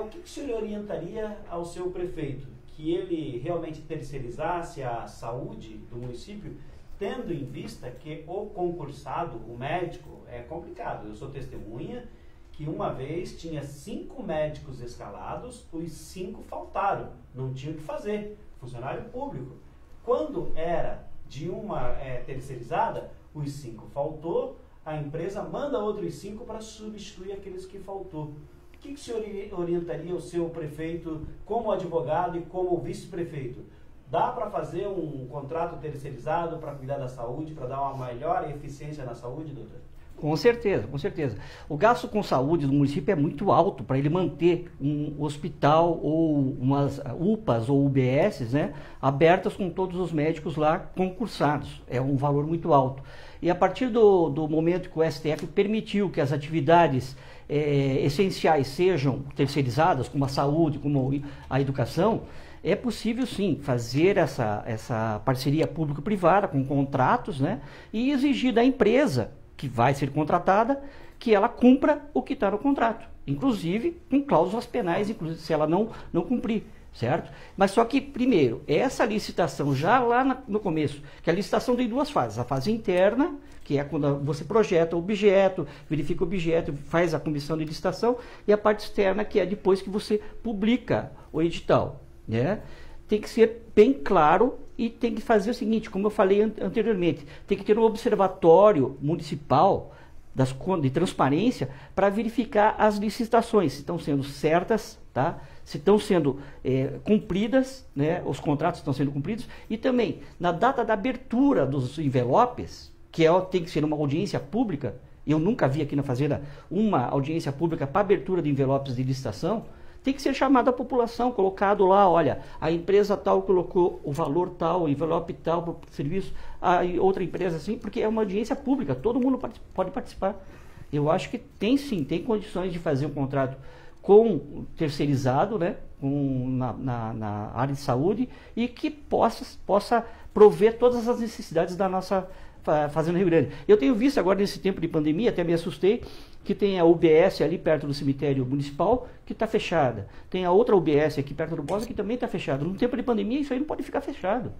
[SPEAKER 2] O que o senhor orientaria ao seu prefeito? Que ele realmente terceirizasse a saúde do município, tendo em vista que o concursado, o médico, é complicado. Eu sou testemunha que uma vez tinha 5 médicos escalados, os 5 faltaram, não tinha o que fazer, funcionário público. Quando era de uma terceirizada, os 5 faltou, a empresa manda outros 5 para substituir aqueles que faltou. O que o senhor orientaria o seu prefeito como advogado e como vice-prefeito? Dá para fazer um contrato terceirizado para cuidar da saúde, para dar uma maior eficiência na saúde, doutor?
[SPEAKER 4] Com certeza, com certeza. O gasto com saúde do município é muito alto para ele manter um hospital ou umas UPAs ou UBSs, né, abertas com todos os médicos lá concursados. É um valor muito alto. E a partir do momento que o STF permitiu que as atividades essenciais sejam terceirizadas, como a saúde, como a educação, é possível sim fazer essa parceria público-privada com contratos, né, e exigir da empresa que vai ser contratada que ela cumpra o que está no contrato, inclusive com cláusulas penais, inclusive se ela não cumprir. certo? Mas só que, primeiro, essa licitação já lá no começo, que a licitação tem duas fases, a fase interna, que é quando você projeta o objeto, verifica o objeto, faz a comissão de licitação, e a parte externa, que é depois que você publica o edital, né? Tem que ser bem claro e tem que fazer o seguinte, como eu falei anteriormente, tem que ter um observatório municipal de transparência para verificar as licitações, se estão sendo certas, tá? Se estão sendo cumpridas, né? Os contratos estão sendo cumpridos, e também na data da abertura dos envelopes, que tem que ser uma audiência pública. Eu nunca vi aqui na Fazenda uma audiência pública para abertura de envelopes de licitação. Tem que ser chamada a população, colocado lá, olha, a empresa tal colocou o valor tal, o envelope tal para o serviço, a outra empresa assim, porque é uma audiência pública, todo mundo pode participar. Eu acho que tem sim, tem condições de fazer um contrato com terceirizado, né, na área de saúde, e que possa prover todas as necessidades da nossa Fazenda Rio Grande. Eu tenho visto agora nesse tempo de pandemia, até me assustei, que tem a UBS ali perto do cemitério municipal que está fechada. Tem a outra UBS aqui perto do Bosa que também está fechada. No tempo de pandemia isso aí não pode ficar fechado.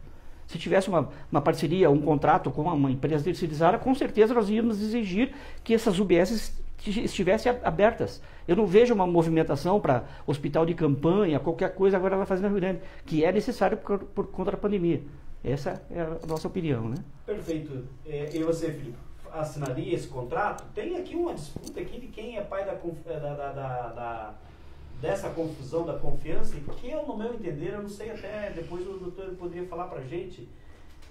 [SPEAKER 4] Se tivesse uma parceria, um contrato com uma empresa terceirizada, com certeza nós íamos exigir que essas UBS estivessem abertas. Eu não vejo uma movimentação para hospital de campanha, qualquer coisa agora na Fazenda Rio Grande, que é necessário por conta da pandemia. Essa é a nossa opinião, né?
[SPEAKER 2] Perfeito. E você, Filipe, assinaria esse contrato? Tem aqui uma disputa aqui de quem é pai dessa confusão da confiança, que eu, no meu entender, eu não sei, até depois o doutor poderia falar pra gente,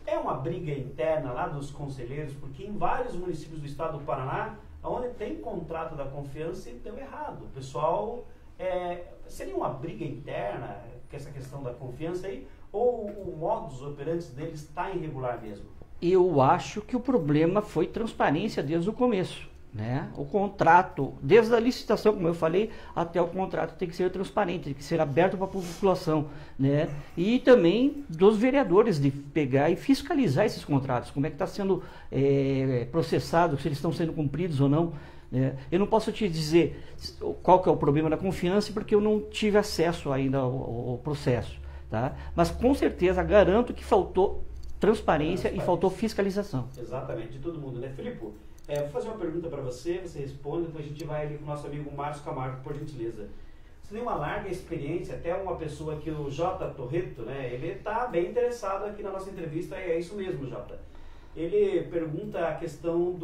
[SPEAKER 2] é uma briga interna lá dos conselheiros, porque em vários municípios do estado do Paraná, onde tem contrato da confiança, deu errado. O pessoal, seria uma briga interna, que essa questão da confiança aí, ou o modus operandi deles está irregular mesmo?
[SPEAKER 4] Eu acho que o problema foi transparência desde o começo, né? O contrato, desde a licitação, como eu falei, até o contrato tem que ser transparente, tem que ser aberto para a população, né? E também dos vereadores de pegar e fiscalizar esses contratos, como é que está sendo processado, se eles estão sendo cumpridos ou não, né? Eu não posso te dizer qual que é o problema da confiança, porque eu não tive acesso ainda ao processo. Tá? Mas com certeza garanto que faltou transparência e faltou fiscalização.
[SPEAKER 2] Exatamente, de todo mundo, né? Filipe, vou fazer uma pergunta para você responde, depois a gente vai ali com o nosso amigo Márcio Camargo, por gentileza. Você tem uma larga experiência, até uma pessoa aqui, o Jota Torreto, né? Ele está bem interessado aqui na nossa entrevista, é isso mesmo, Jota. Ele pergunta a questão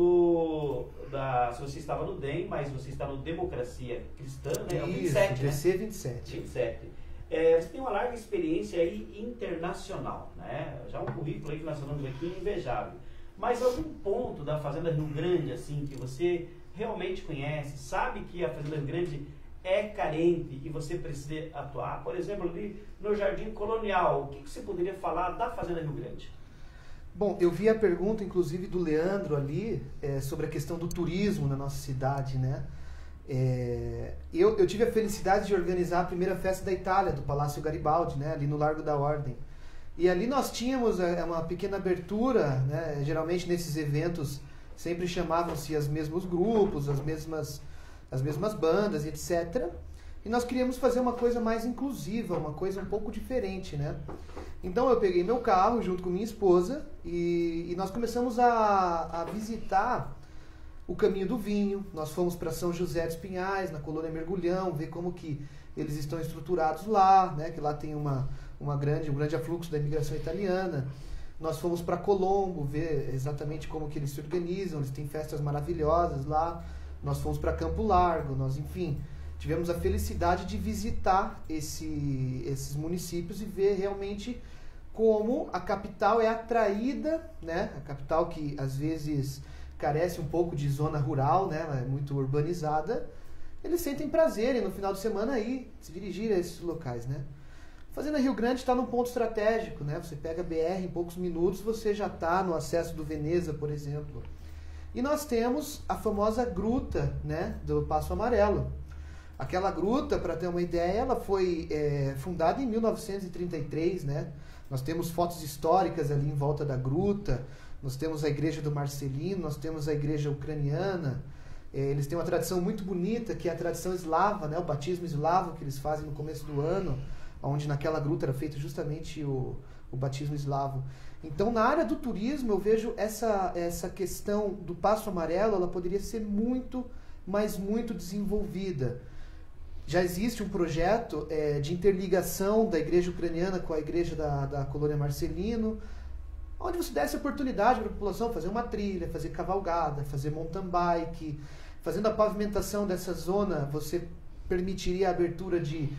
[SPEAKER 2] se você estava no DEM, mas você está no Democracia Cristã, né? É o 27,
[SPEAKER 3] DC
[SPEAKER 2] né?
[SPEAKER 3] 27.
[SPEAKER 2] 27. Você tem uma larga experiência aí internacional, né? Já um currículo aí que nós falamos aqui invejável. Mas algum ponto da Fazenda Rio Grande, assim, que você realmente conhece, sabe que a Fazenda Rio Grande é carente e você precisa atuar? Por exemplo, ali no Jardim Colonial, o que você poderia falar da Fazenda Rio Grande?
[SPEAKER 3] Bom, eu vi a pergunta, inclusive, do Leandro ali, sobre a questão do turismo na nossa cidade, né? Eu tive a felicidade de organizar a primeira festa da Itália, do Palácio Garibaldi, né, ali no Largo da Ordem. E ali nós tínhamos uma pequena abertura, né, geralmente nesses eventos sempre chamavam-se os mesmos grupos, as mesmas bandas, etc. E nós queríamos fazer uma coisa mais inclusiva, uma coisa um pouco diferente, né? Então eu peguei meu carro junto com minha esposa e nós começamos a visitar o Caminho do Vinho. Nós fomos para São José dos Pinhais, na Colônia Mergulhão, ver como que eles estão estruturados lá, né? Que lá tem um grande afluxo da imigração italiana. Nós fomos para Colombo, ver exatamente como que eles se organizam, eles têm festas maravilhosas lá. Nós fomos para Campo Largo, enfim, tivemos a felicidade de visitar esses municípios e ver realmente como a capital é atraída, né? A capital que às vezes carece um pouco de zona rural, né? Ela é muito urbanizada. Eles sentem prazer em no final de semana aí se dirigir a esses locais, né? A Fazenda Rio Grande está num ponto estratégico, né? Você pega a BR, em poucos minutos você já está no acesso do Veneza, por exemplo. E nós temos a famosa gruta, né, do Passo Amarelo. Aquela gruta, para ter uma ideia, ela foi fundada em 1933, né? Nós temos fotos históricas ali em volta da gruta. Nós temos a igreja do Marcelino, nós temos a igreja ucraniana. Eles têm uma tradição muito bonita, que é a tradição eslava, né? O batismo eslavo que eles fazem no começo do ano. onde naquela gruta era feito justamente o batismo eslavo. Então, na área do turismo, eu vejo essa questão do Passo Amarelo, ela poderia ser muito, mas muito desenvolvida. Já existe um projeto de interligação da igreja ucraniana com a igreja da colônia Marcelino, onde você desse oportunidade para a população fazer uma trilha, fazer cavalgada, fazer mountain bike. Fazendo a pavimentação dessa zona, você permitiria a abertura de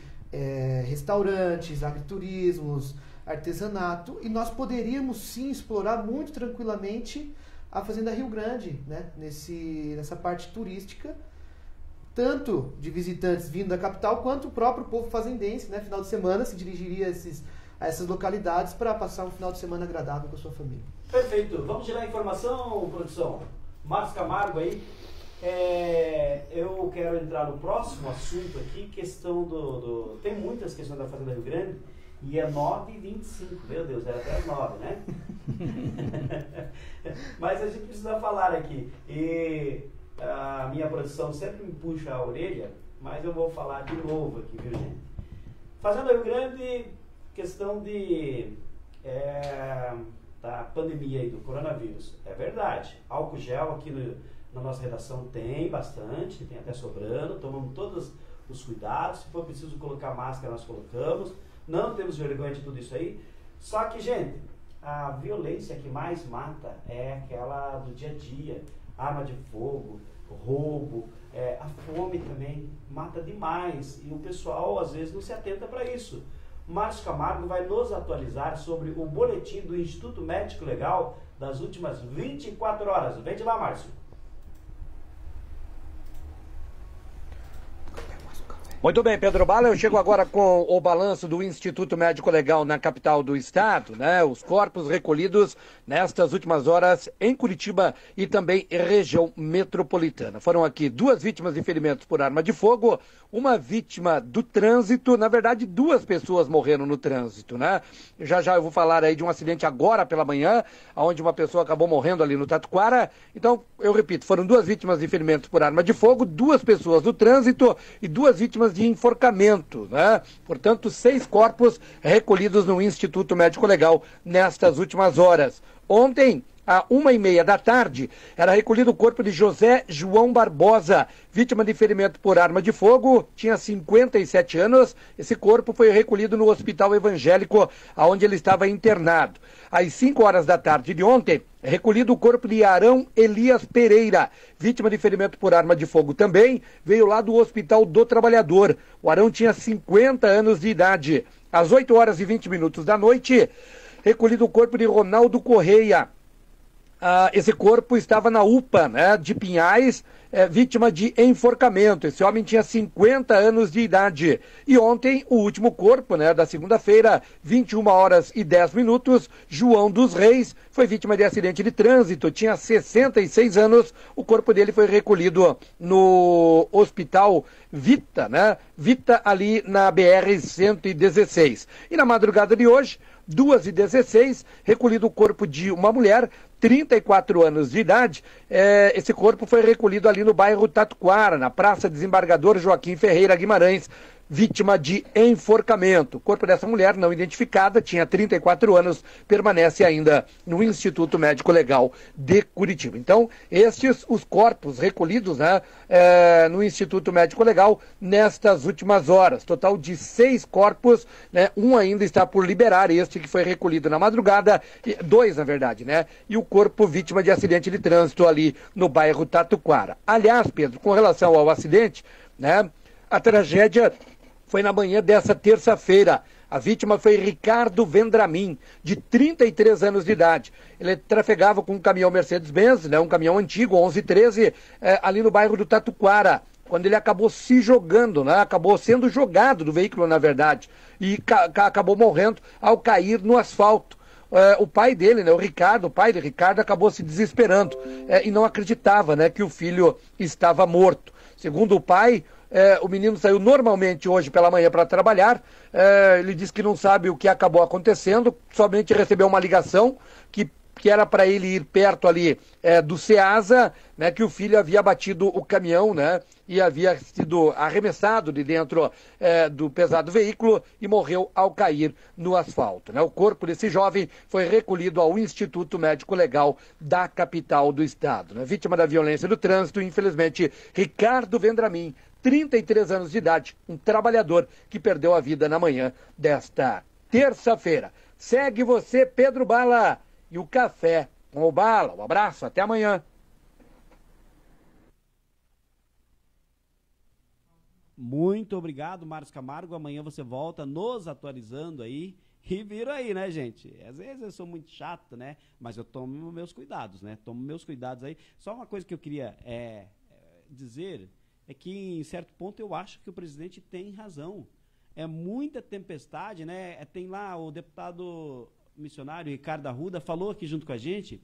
[SPEAKER 3] restaurantes, agriturismos, artesanato, e nós poderíamos sim explorar muito tranquilamente a Fazenda Rio Grande, né? Nessa parte turística, tanto de visitantes vindo da capital, quanto o próprio povo fazendense, né? Final de semana se dirigiria a essas localidades para passar um final de semana agradável com a sua família.
[SPEAKER 2] Perfeito. Vamos tirar a informação, produção. Marcos Camargo aí. Eu quero entrar no próximo assunto aqui, questão tem muitas questões da Fazenda Rio Grande, e é 9h25, meu Deus, era até as 9, né? Mas a gente precisa falar aqui, e a minha produção sempre me puxa a orelha, mas eu vou falar de novo aqui, viu, gente? Fazenda Rio Grande, questão da pandemia aí, do coronavírus, é verdade, álcool gel aqui na nossa redação tem bastante, tem até sobrando, tomamos todos os cuidados, se for preciso colocar máscara, nós colocamos, não temos vergonha de tudo isso aí. Só que, gente, a violência que mais mata é aquela do dia a dia, arma de fogo, roubo, a fome também mata demais, e o pessoal às vezes não se atenta para isso. Márcio Camargo vai nos atualizar sobre o boletim do Instituto Médico Legal das últimas 24 horas. Vem de lá, Márcio.
[SPEAKER 8] Muito bem, Pedro Bala, eu chego agora com o balanço do Instituto Médico Legal na capital do estado, né? Os corpos recolhidos nestas últimas horas em Curitiba e também região metropolitana. Foram aqui 2 vítimas de ferimentos por arma de fogo, uma vítima do trânsito, na verdade 2 pessoas morreram no trânsito, né? Já eu vou falar aí de um acidente agora pela manhã, onde uma pessoa acabou morrendo ali no Tatuquara. Então, eu repito, foram 2 vítimas de ferimentos por arma de fogo, 2 pessoas do trânsito e 2 vítimas de enforcamento, né? Portanto, 6 corpos recolhidos no Instituto Médico Legal nestas últimas horas. Ontem, à 1h30 da tarde, era recolhido o corpo de José João Barbosa, vítima de ferimento por arma de fogo, tinha 57 anos. Esse corpo foi recolhido no Hospital Evangélico, onde ele estava internado. Às 5 horas da tarde de ontem, recolhido o corpo de Arão Elias Pereira, vítima de ferimento por arma de fogo também, veio lá do Hospital do Trabalhador. O Arão tinha 50 anos de idade. Às 8h20 da noite, recolhido o corpo de Ronaldo Correia. Esse corpo estava na UPA, né, de Pinhais, vítima de enforcamento. Esse homem tinha 50 anos de idade. E ontem, o último corpo, né, da segunda-feira, 21h10, João dos Reis, foi vítima de acidente de trânsito, tinha 66 anos. O corpo dele foi recolhido no Hospital Vita, né, Vita ali na BR-116. E na madrugada de hoje, 2h16, recolhido o corpo de uma mulher, 34 anos de idade. Esse corpo foi recolhido ali no bairro Tatuquara, na Praça Desembargador Joaquim Ferreira Guimarães, vítima de enforcamento. O corpo dessa mulher, não identificada, tinha 34 anos, permanece ainda no Instituto Médico Legal de Curitiba. Então, estes os corpos recolhidos, né, no Instituto Médico Legal nestas últimas horas. Total de 6 corpos, né, um ainda está por liberar, este que foi recolhido na madrugada, 2 na verdade, né, e o corpo vítima de acidente de trânsito ali no bairro Tatuquara. Aliás, Pedro, com relação ao acidente, né, a tragédia foi na manhã dessa terça-feira. A vítima foi Ricardo Vendramin, de 33 anos de idade. Ele trafegava com um caminhão Mercedes-Benz, né, um caminhão antigo, 1113, ali no bairro do Tatuquara, quando ele acabou se jogando, né, acabou sendo jogado do veículo, na verdade, e acabou morrendo ao cair no asfalto. O pai dele, né, o pai de Ricardo, acabou se desesperando e não acreditava, né, que o filho estava morto. Segundo o pai, o menino saiu normalmente hoje pela manhã para trabalhar. Ele disse que não sabe o que acabou acontecendo, somente recebeu uma ligação que que era para ele ir perto ali do Ceasa, né, que o filho havia batido o caminhão, né, e havia sido arremessado de dentro do pesado veículo e morreu ao cair no asfalto, né. O corpo desse jovem foi recolhido ao Instituto Médico Legal da capital do estado, né. Vítima da violência do trânsito, infelizmente, Ricardo Vendramin, 33 anos de idade, um trabalhador que perdeu a vida na manhã desta terça-feira. Segue você, Pedro Bala, e o Café com o Bala. Um abraço, até amanhã.
[SPEAKER 2] Muito obrigado, Marcos Camargo. Amanhã você volta nos atualizando aí. E vira aí, né, gente? Às vezes eu sou muito chato, né? Mas eu tomo meus cuidados, né? Tomo meus cuidados aí. Só uma coisa que eu queria dizer é que, em certo ponto, eu acho que o presidente tem razão. É muita tempestade, né? Tem lá o deputado missionário Ricardo Arruda falou aqui junto com a gente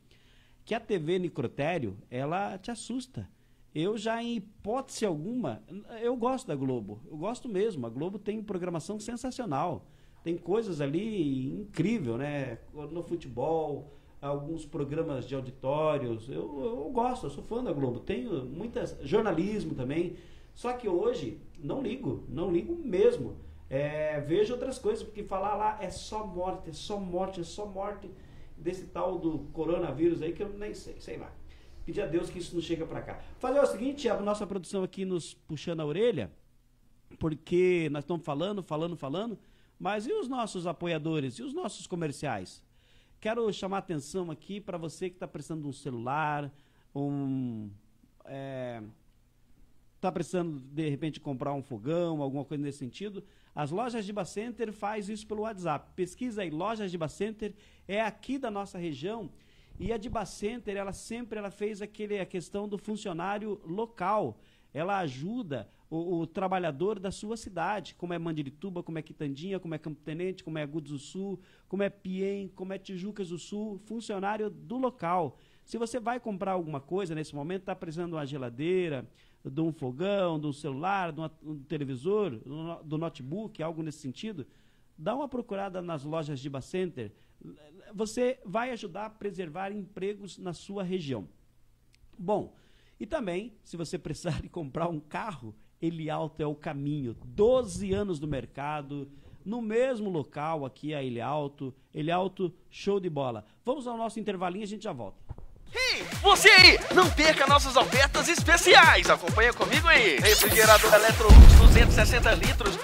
[SPEAKER 2] que a TV Necrotério, ela te assusta. Eu já, em hipótese alguma, eu gosto da Globo, eu gosto mesmo. A Globo tem programação sensacional, tem coisas ali incrível, né? No futebol, alguns programas de auditórios, eu gosto, eu sou fã da Globo, tenho muitas, jornalismo também, só que hoje não ligo mesmo. Vejo outras coisas, porque falar lá é só morte, é só morte, é só morte desse tal do coronavírus aí que eu nem sei lá. Pedir a Deus que isso não chega pra cá. Fazer o seguinte, a nossa produção aqui nos puxando a orelha, porque nós estamos falando, mas e os nossos apoiadores, e os nossos comerciais? Quero chamar a atenção aqui para você que está precisando de um celular, está precisando de repente comprar um fogão, alguma coisa nesse sentido. As lojas de Bacenter faz isso pelo WhatsApp. Pesquisa aí, lojas de Bacenter, é aqui da nossa região. E a de Bacenter, ela fez a questão do funcionário local. Ela ajuda o trabalhador da sua cidade, como é Mandirituba, como é Quitandinha, como é Campo Tenente, como é Agudos do Sul, como é Piem, como é Tijucas do Sul, funcionário do local. Se você vai comprar alguma coisa nesse momento, está precisando de uma geladeira, de um fogão, de um celular, de um televisor, do notebook, algo nesse sentido, dá uma procurada nas lojas de Bacenter. Você vai ajudar a preservar empregos na sua região. Bom, e também, se você precisar de comprar um carro, Elialto é o caminho. 12 anos no mercado, no mesmo local aqui a Elialto, show de bola. Vamos ao nosso intervalinho e a gente já volta.
[SPEAKER 9] Ei, você aí, não perca nossas ofertas especiais. Acompanha comigo aí. Refrigerador Electrolux 260 litros,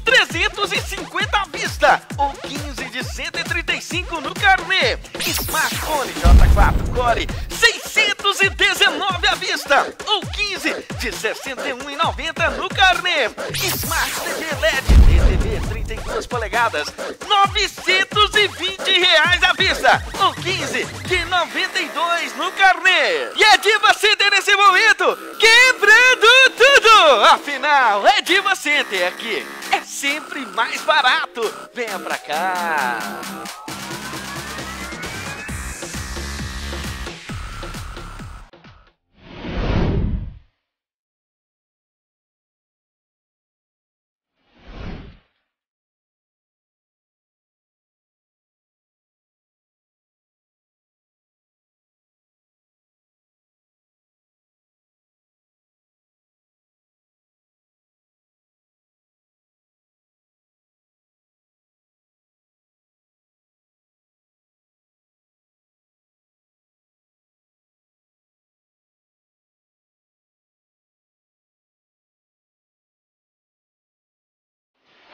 [SPEAKER 9] 1.350 à vista, ou 15 de 135 no carnê. Smartphone J4 Core, 619 à vista, ou 15 de 61,90 no carnê. Smart TV LED, TV 32 polegadas, R$920 à vista, ou 15 de 92 no carnê. E é Diva Center nesse momento, quebrando tudo. Afinal, é Diva Center aqui. É sempre mais barato. Venha pra cá.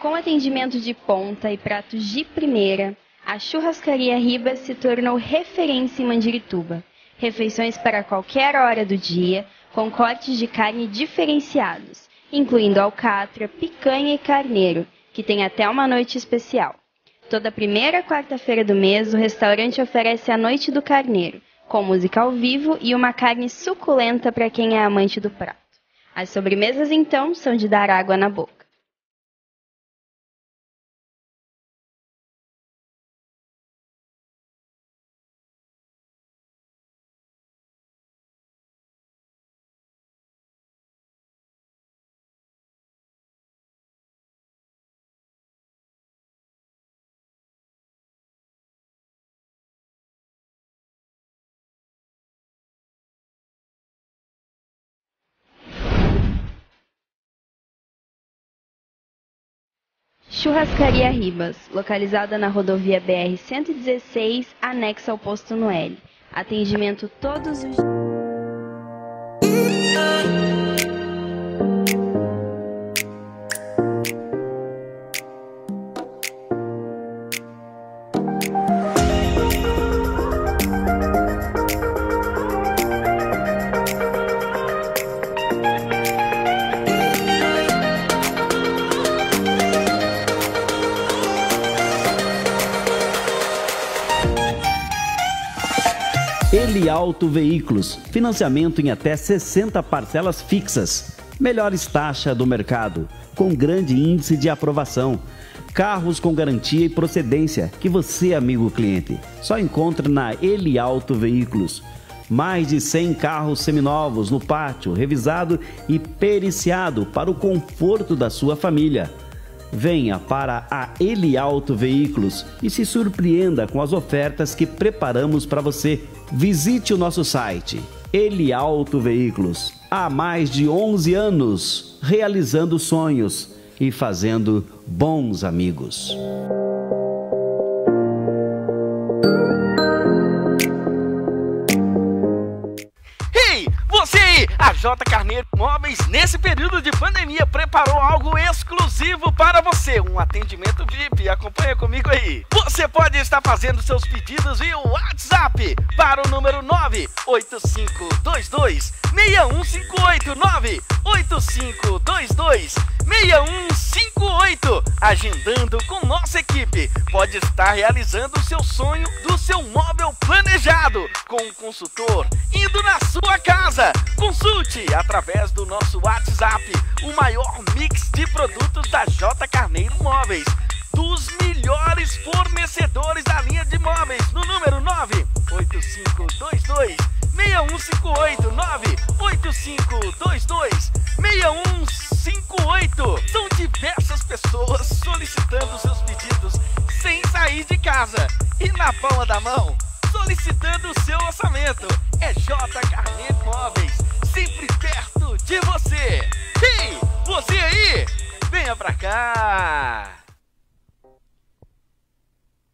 [SPEAKER 10] Com atendimento de ponta e pratos de primeira, a Churrascaria Ribas se tornou referência em Mandirituba. Refeições para qualquer hora do dia, com cortes de carne diferenciados, incluindo alcatra, picanha e carneiro, que tem até uma noite especial. Toda primeira quarta-feira do mês, o restaurante oferece a Noite do Carneiro, com música ao vivo e uma carne suculenta para quem é amante do prato. As sobremesas, então, são de dar água na boca. Churrascaria Ribas, localizada na rodovia BR-116, anexa ao posto Noelle. Atendimento todos os dias.
[SPEAKER 2] Eliauto Veículos, financiamento em até 60 parcelas fixas, melhores taxas do mercado, com grande índice de aprovação, carros com garantia e procedência, que você, amigo cliente, só encontra na Eliauto Veículos. Mais de 100 carros seminovos no pátio, revisado e periciado para o conforto da sua família. Venha para a Eliauto Veículos e se surpreenda com as ofertas que preparamos para você. Visite o nosso site, Eliauto Veículos. Há mais de 11 anos, realizando sonhos e fazendo bons amigos.
[SPEAKER 9] Você aí, a J Carneiro Móveis, nesse período de pandemia, preparou algo exclusivo para você, um atendimento VIP. Acompanha comigo aí. Você pode estar fazendo seus pedidos via WhatsApp para o número 98522-6158, 98522-6158, agendando com nossa equipe. Pode estar realizando o seu sonho do seu móvel planejado, com um consultor indo na sua casa. Consulte através do nosso WhatsApp o maior mix de produtos da J Carneiro Móveis, dos melhores fornecedores da linha de móveis, no número 98522-6158, 98522-6158. São diversas pessoas solicitando seus pedidos sem sair de casa e na palma da mão, solicitando o seu orçamento. É J Carneiro Móveis, sempre perto de você. Ei, você aí, venha pra cá.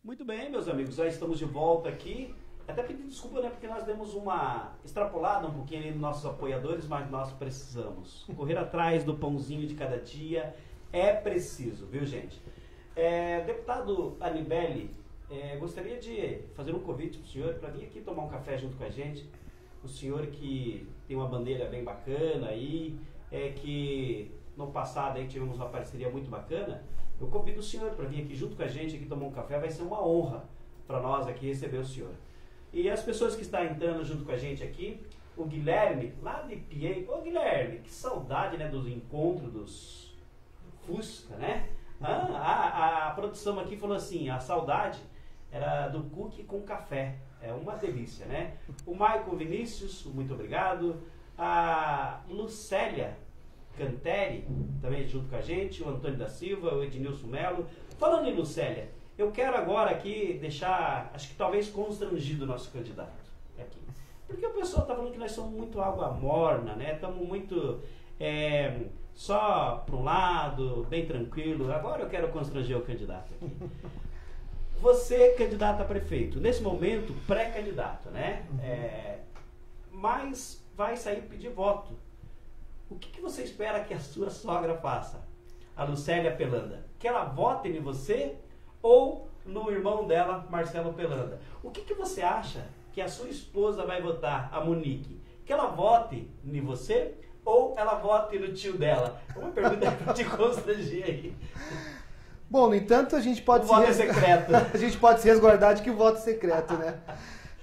[SPEAKER 2] Muito bem, meus amigos, já estamos de volta aqui. Até pedindo desculpa, né, porque nós demos uma extrapolada um pouquinho ali nos nossos apoiadores, mas nós precisamos correr atrás do pãozinho de cada dia. É preciso, viu, gente? Deputado Anibele, gostaria de fazer um convite para o senhor para vir aqui tomar um café junto com a gente. O senhor que tem uma bandeira bem bacana aí, que no passado aí tivemos uma parceria muito bacana. Eu convido o senhor para vir aqui junto com a gente, aqui tomar um café. Vai ser uma honra para nós aqui receber o senhor. E as pessoas que estão entrando junto com a gente aqui, o Guilherme, lá de Piei. Ô Guilherme, que saudade, né, dos encontros dos Fusca, né? A produção aqui falou assim, a saudade era do cookie com café. É uma delícia, né? O Maicon Vinícius, muito obrigado. A Lucélia Canteri, também junto com a gente. O Antônio da Silva, o Ednilson Melo. Falando em Lucélia, eu quero agora aqui deixar, acho que talvez constrangido o nosso candidato aqui. Porque o pessoal está falando que nós somos muito água morna, né? Estamos muito só para um lado, bem tranquilo. Agora eu quero constranger o candidato aqui. Você, candidato a prefeito, nesse momento, pré-candidato, né? Mas vai sair pedir voto. O que você espera que a sua sogra faça? A Lucélia Pelanda. Que ela vote em você ou no irmão dela, Marcelo Pelanda? O que você acha que a sua esposa vai votar, a Monique? Que ela vote em você ou ela vote no tio dela? Uma pergunta para te constranger aí.
[SPEAKER 3] Bom, no entanto, a gente pode
[SPEAKER 2] voto é secreto.
[SPEAKER 3] A gente pode se resguardar de que o voto é secreto, né?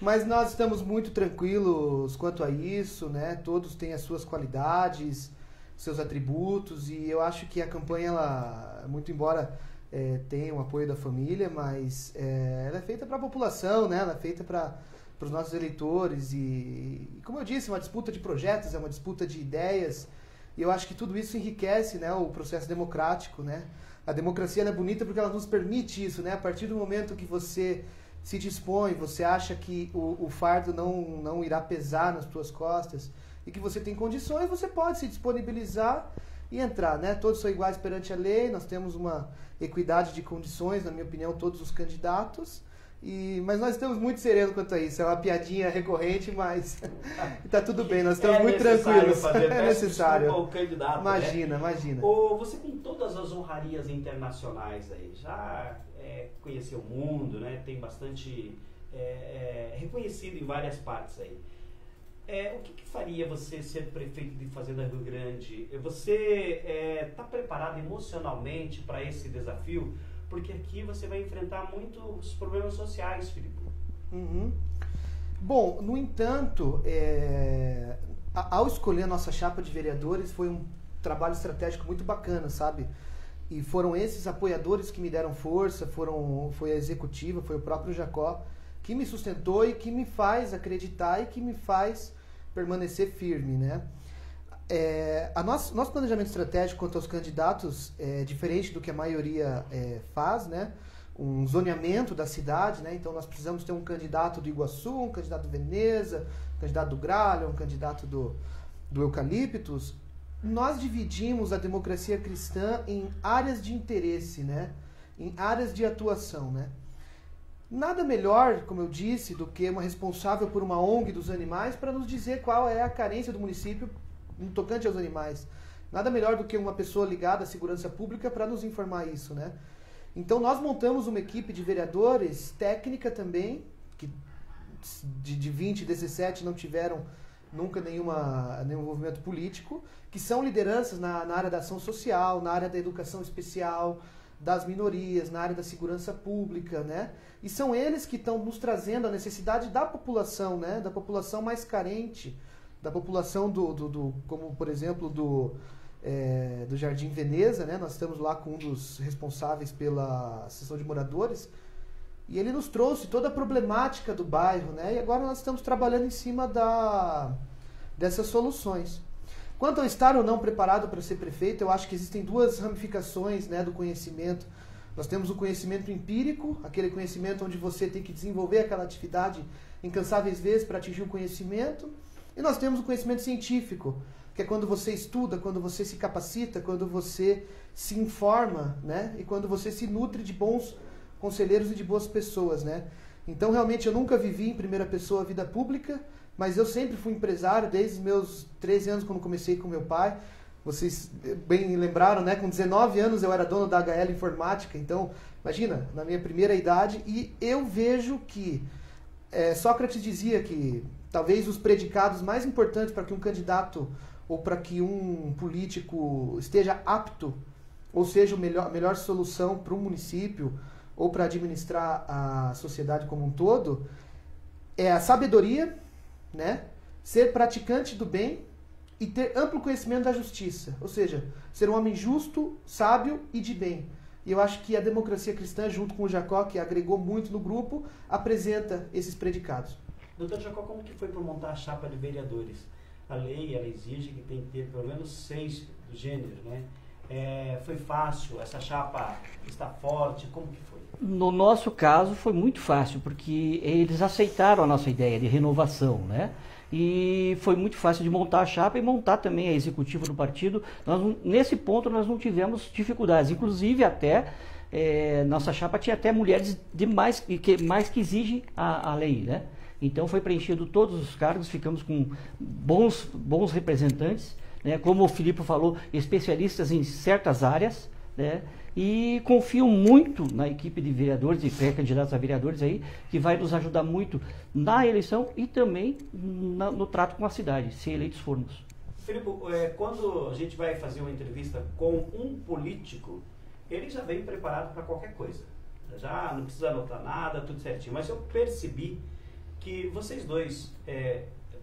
[SPEAKER 3] Mas nós estamos muito tranquilos quanto a isso, né? Todos têm as suas qualidades, seus atributos, e eu acho que a campanha, ela, muito embora tenha o apoio da família, mas ela é feita para a população, né? Ela é feita para os nossos eleitores e, como eu disse, uma disputa de projetos, é uma disputa de ideias, e eu acho que tudo isso enriquece, né, o processo democrático, né? A democracia é bonita porque ela nos permite isso, né? A partir do momento que você se dispõe, você acha que o fardo não irá pesar nas suas costas e que você tem condições, você pode se disponibilizar e entrar, né? Todos são iguais perante a lei, nós temos uma equidade de condições, na minha opinião, todos os candidatos. Mas nós estamos muito serenos quanto a isso. É uma piadinha recorrente, mas está tudo bem, nós estamos muito tranquilos. É necessário.
[SPEAKER 2] O candidato,
[SPEAKER 3] imagina.
[SPEAKER 2] Você com todas as honrarias internacionais aí, já conheceu o mundo, né? Tem bastante reconhecido em várias partes aí. O que faria você ser prefeito de Fazenda Rio Grande? Você está preparado emocionalmente para esse desafio? Porque aqui você vai enfrentar muitos problemas sociais, Filipe.
[SPEAKER 3] Uhum. Bom, no entanto, ao escolher a nossa chapa de vereadores, foi um trabalho estratégico muito bacana, sabe? E foram esses apoiadores que me deram força, foi a executiva, foi o próprio Jacó, que me sustentou e que me faz acreditar e que me faz permanecer firme, né? Nosso planejamento estratégico quanto aos candidatos é diferente do que a maioria faz, né? Um zoneamento da cidade, né? Então nós precisamos ter um candidato do Iguaçu, um candidato do Veneza, um candidato do Gralha, um candidato do Eucaliptus. Nós dividimos a democracia cristã em áreas de interesse, né? Em áreas de atuação, né? Nada melhor, como eu disse, do que uma responsável por uma ONG dos animais para nos dizer qual é a carência do município no tocante aos animais. Nada melhor do que uma pessoa ligada à segurança pública para nos informar isso, né? Então nós montamos uma equipe de vereadores técnica também, que de 20, 17 não tiveram nunca nenhum envolvimento político, que são lideranças na área da ação social, na área da educação especial, das minorias, na área da segurança pública, né? E são eles que estão nos trazendo a necessidade da população, né? Da população mais carente, da população como por exemplo do Jardim Veneza, né? Nós estamos lá com um dos responsáveis pela Associação de Moradores e ele nos trouxe toda a problemática do bairro, né? E agora nós estamos trabalhando em cima dessas soluções. Quanto ao estar ou não preparado para ser prefeito, eu acho que existem duas ramificações, né, do conhecimento. Nós temos o conhecimento empírico, aquele conhecimento onde você tem que desenvolver aquela atividade incansáveis vezes para atingir o conhecimento. E nós temos o conhecimento científico, que é quando você estuda, quando você se capacita, quando você se informa, né? E quando você se nutre de bons conselheiros e de boas pessoas, né? Então, realmente, eu nunca vivi em primeira pessoa a vida pública, mas eu sempre fui empresário, desde os meus 13 anos, quando comecei com meu pai. Vocês bem lembraram, né? Com 19 anos eu era dono da HL Informática, então, imagina, na minha primeira idade, e eu vejo que Sócrates dizia que talvez os predicados mais importantes para que um candidato ou para que um político esteja apto, ou seja, a melhor solução para um município ou para administrar a sociedade como um todo, é a sabedoria, né? Ser praticante do bem e ter amplo conhecimento da justiça, ou seja, ser um homem justo, sábio e de bem. E eu acho que a democracia cristã, junto com o Jacó, que agregou muito no grupo, apresenta esses predicados.
[SPEAKER 2] Doutor Jacó, como que foi para montar a chapa de vereadores? A lei, ela exige que tem que ter pelo menos 6 do gênero, né? Foi fácil? Essa chapa está forte? Como que foi?
[SPEAKER 4] No nosso caso foi muito fácil, porque eles aceitaram a nossa ideia de renovação, né? E foi muito fácil de montar a chapa e montar também a executiva do partido. Nesse ponto nós não tivemos dificuldades, inclusive até nossa chapa tinha até mulheres demais que exigem a lei, né? Então foi preenchido todos os cargos, ficamos com bons representantes, né? Como o Filipe falou, especialistas em certas áreas, né? E confio muito na equipe de vereadores e pré-candidatos a vereadores aí, que vai nos ajudar muito na eleição e também no trato com a cidade, se eleitos formos.
[SPEAKER 2] Filipe, quando a gente vai fazer uma entrevista com um político, ele já vem preparado para qualquer coisa. Já não precisa anotar nada, tudo certinho. Mas eu percebi que vocês dois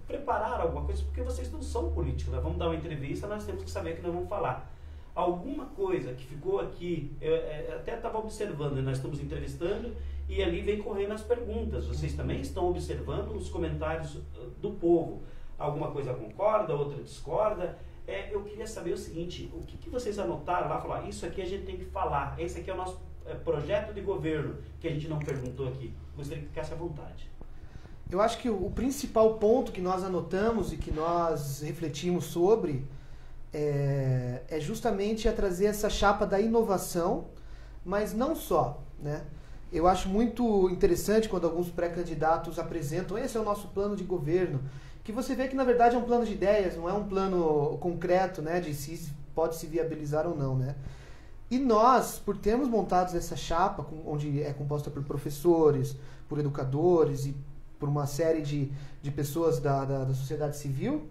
[SPEAKER 2] prepararam alguma coisa, porque vocês não são políticos. Nós vamos dar uma entrevista, nós temos que saber o que nós vamos falar. Alguma coisa que ficou aqui, eu até estava observando, nós estamos entrevistando e ali vem correndo as perguntas. Vocês também estão observando os comentários do povo. Alguma coisa concorda, outra discorda. Eu queria saber o seguinte, o que vocês anotaram lá? Falaram, isso aqui a gente tem que falar, esse aqui é o nosso projeto de governo, que a gente não perguntou aqui. Gostaria que ficasse à vontade.
[SPEAKER 3] Eu acho que o principal ponto que nós anotamos e que nós refletimos sobre é justamente a trazer essa chapa da inovação, mas não só, né? Eu acho muito interessante quando alguns pré-candidatos apresentam, esse é o nosso plano de governo, que você vê que na verdade é um plano de ideias, não é um plano concreto, né, de se pode se viabilizar ou não, né? E nós, por termos montado essa chapa, onde é composta por professores, por educadores e por uma série de pessoas da sociedade civil,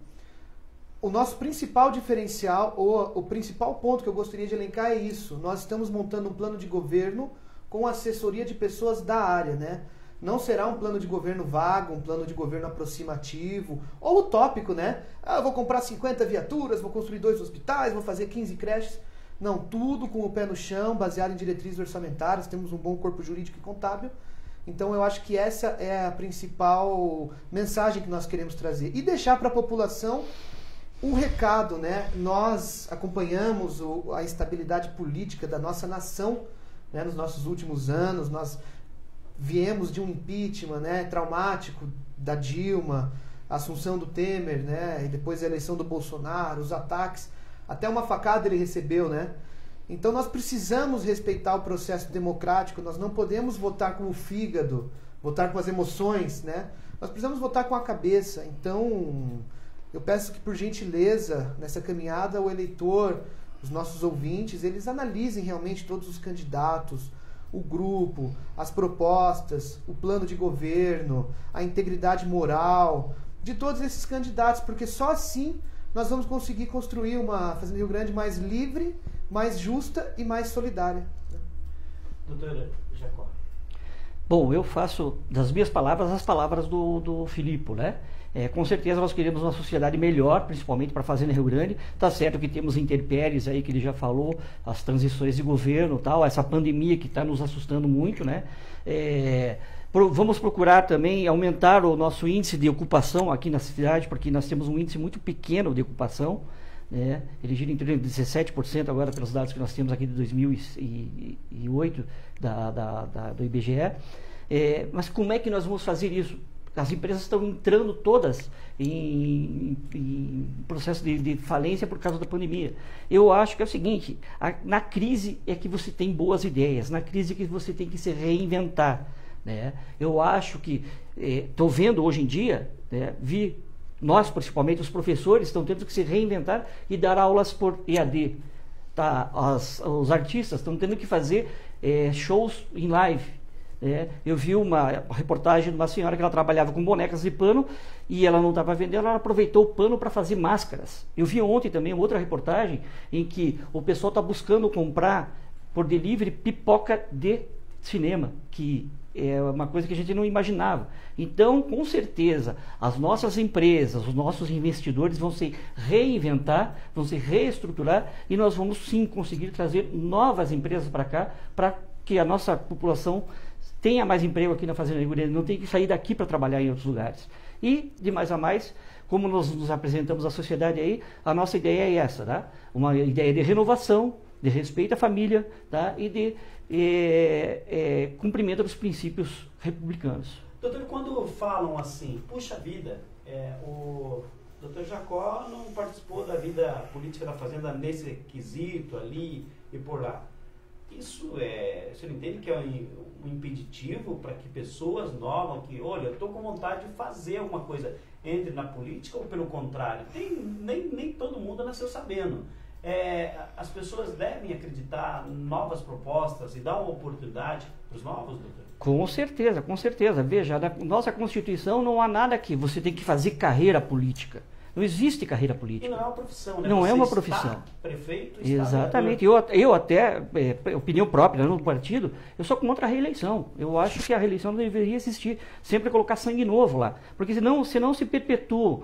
[SPEAKER 3] o nosso principal diferencial, ou o principal ponto que eu gostaria de elencar é isso. Nós estamos montando um plano de governo com assessoria de pessoas da área, né? Não será um plano de governo vago, um plano de governo aproximativo, ou utópico, né? Ah, eu vou comprar 50 viaturas, vou construir 2 hospitais, vou fazer 15 creches. Não, tudo com o pé no chão, baseado em diretrizes orçamentárias, temos um bom corpo jurídico e contábil. Então eu acho que essa é a principal mensagem que nós queremos trazer. E deixar para a população um recado, né? Nós acompanhamos a instabilidade política da nossa nação, né, nos nossos últimos anos. Nós viemos de um impeachment, né, traumático da Dilma, a assunção do Temer, né, e depois a eleição do Bolsonaro, os ataques, até uma facada ele recebeu, né? Então nós precisamos respeitar o processo democrático, nós não podemos votar com o fígado, votar com as emoções, né? Nós precisamos votar com a cabeça. Então eu peço que, por gentileza, nessa caminhada, o eleitor, os nossos ouvintes, eles analisem realmente todos os candidatos, o grupo, as propostas, o plano de governo, a integridade moral de todos esses candidatos, porque só assim nós vamos conseguir construir uma Fazenda Rio Grande mais livre, mais justa e mais solidária.
[SPEAKER 2] Doutora Jacó.
[SPEAKER 4] Bom, eu faço das minhas palavras as palavras do Filipe, né? Com certeza nós queremos uma sociedade melhor, principalmente para a Fazenda Rio Grande. Tá certo que temos intempéries aí que ele já falou, as transições de governo, tal, essa pandemia que está nos assustando muito, né? Vamos procurar também aumentar o nosso índice de ocupação aqui na cidade, porque nós temos um índice muito pequeno de ocupação, né? Ele gira em torno de 17% agora pelos dados que nós temos aqui de 2008 do IBGE. Mas como é que nós vamos fazer isso? As empresas estão entrando todas em processo de falência por causa da pandemia. Eu acho que é o seguinte, na crise é que você tem boas ideias, na crise é que você tem que se reinventar, né? Eu acho que, estou vendo hoje em dia, né, nós principalmente, os professores, estão tendo que se reinventar e dar aulas por EAD. Tá? Os artistas estão tendo que fazer shows em live. Eu vi uma reportagem de uma senhora que ela trabalhava com bonecas de pano e ela não estava vendendo, ela aproveitou o pano para fazer máscaras. Eu vi ontem também uma outra reportagem em que o pessoal está buscando comprar por delivery pipoca de cinema, que é uma coisa que a gente não imaginava. Então, com certeza, as nossas empresas, os nossos investidores vão se reinventar, vão se reestruturar e nós vamos sim conseguir trazer novas empresas para cá, para que a nossa população tenha mais emprego aqui na Fazenda Rio Grande, não tem que sair daqui para trabalhar em outros lugares. E, de mais a mais, como nós nos apresentamos à sociedade aí, a nossa ideia é essa, tá? Uma ideia de renovação, de respeito à família, tá? E de cumprimento dos princípios republicanos.
[SPEAKER 2] Doutor, quando falam assim, puxa vida, o doutor Jacó não participou da vida política da Fazenda nesse quesito ali e por lá. Isso você não entende que é um impeditivo para que pessoas novas, que, olha, eu estou com vontade de fazer alguma coisa, entre na política ou pelo contrário? Nem todo mundo nasceu sabendo. As pessoas devem acreditar em novas propostas e dar uma oportunidade para os novos, doutor?
[SPEAKER 4] Com certeza, com certeza. Veja, na nossa Constituição não há nada que você tem que fazer carreira política. Não existe carreira política.
[SPEAKER 2] E não é uma profissão, né?
[SPEAKER 4] Não
[SPEAKER 2] você
[SPEAKER 4] é uma profissão.
[SPEAKER 2] Prefeito,
[SPEAKER 4] exatamente. Eu até, opinião própria no partido, eu sou contra a reeleição. Eu acho que a reeleição não deveria existir. Sempre colocar sangue novo lá. Porque senão se perpetuam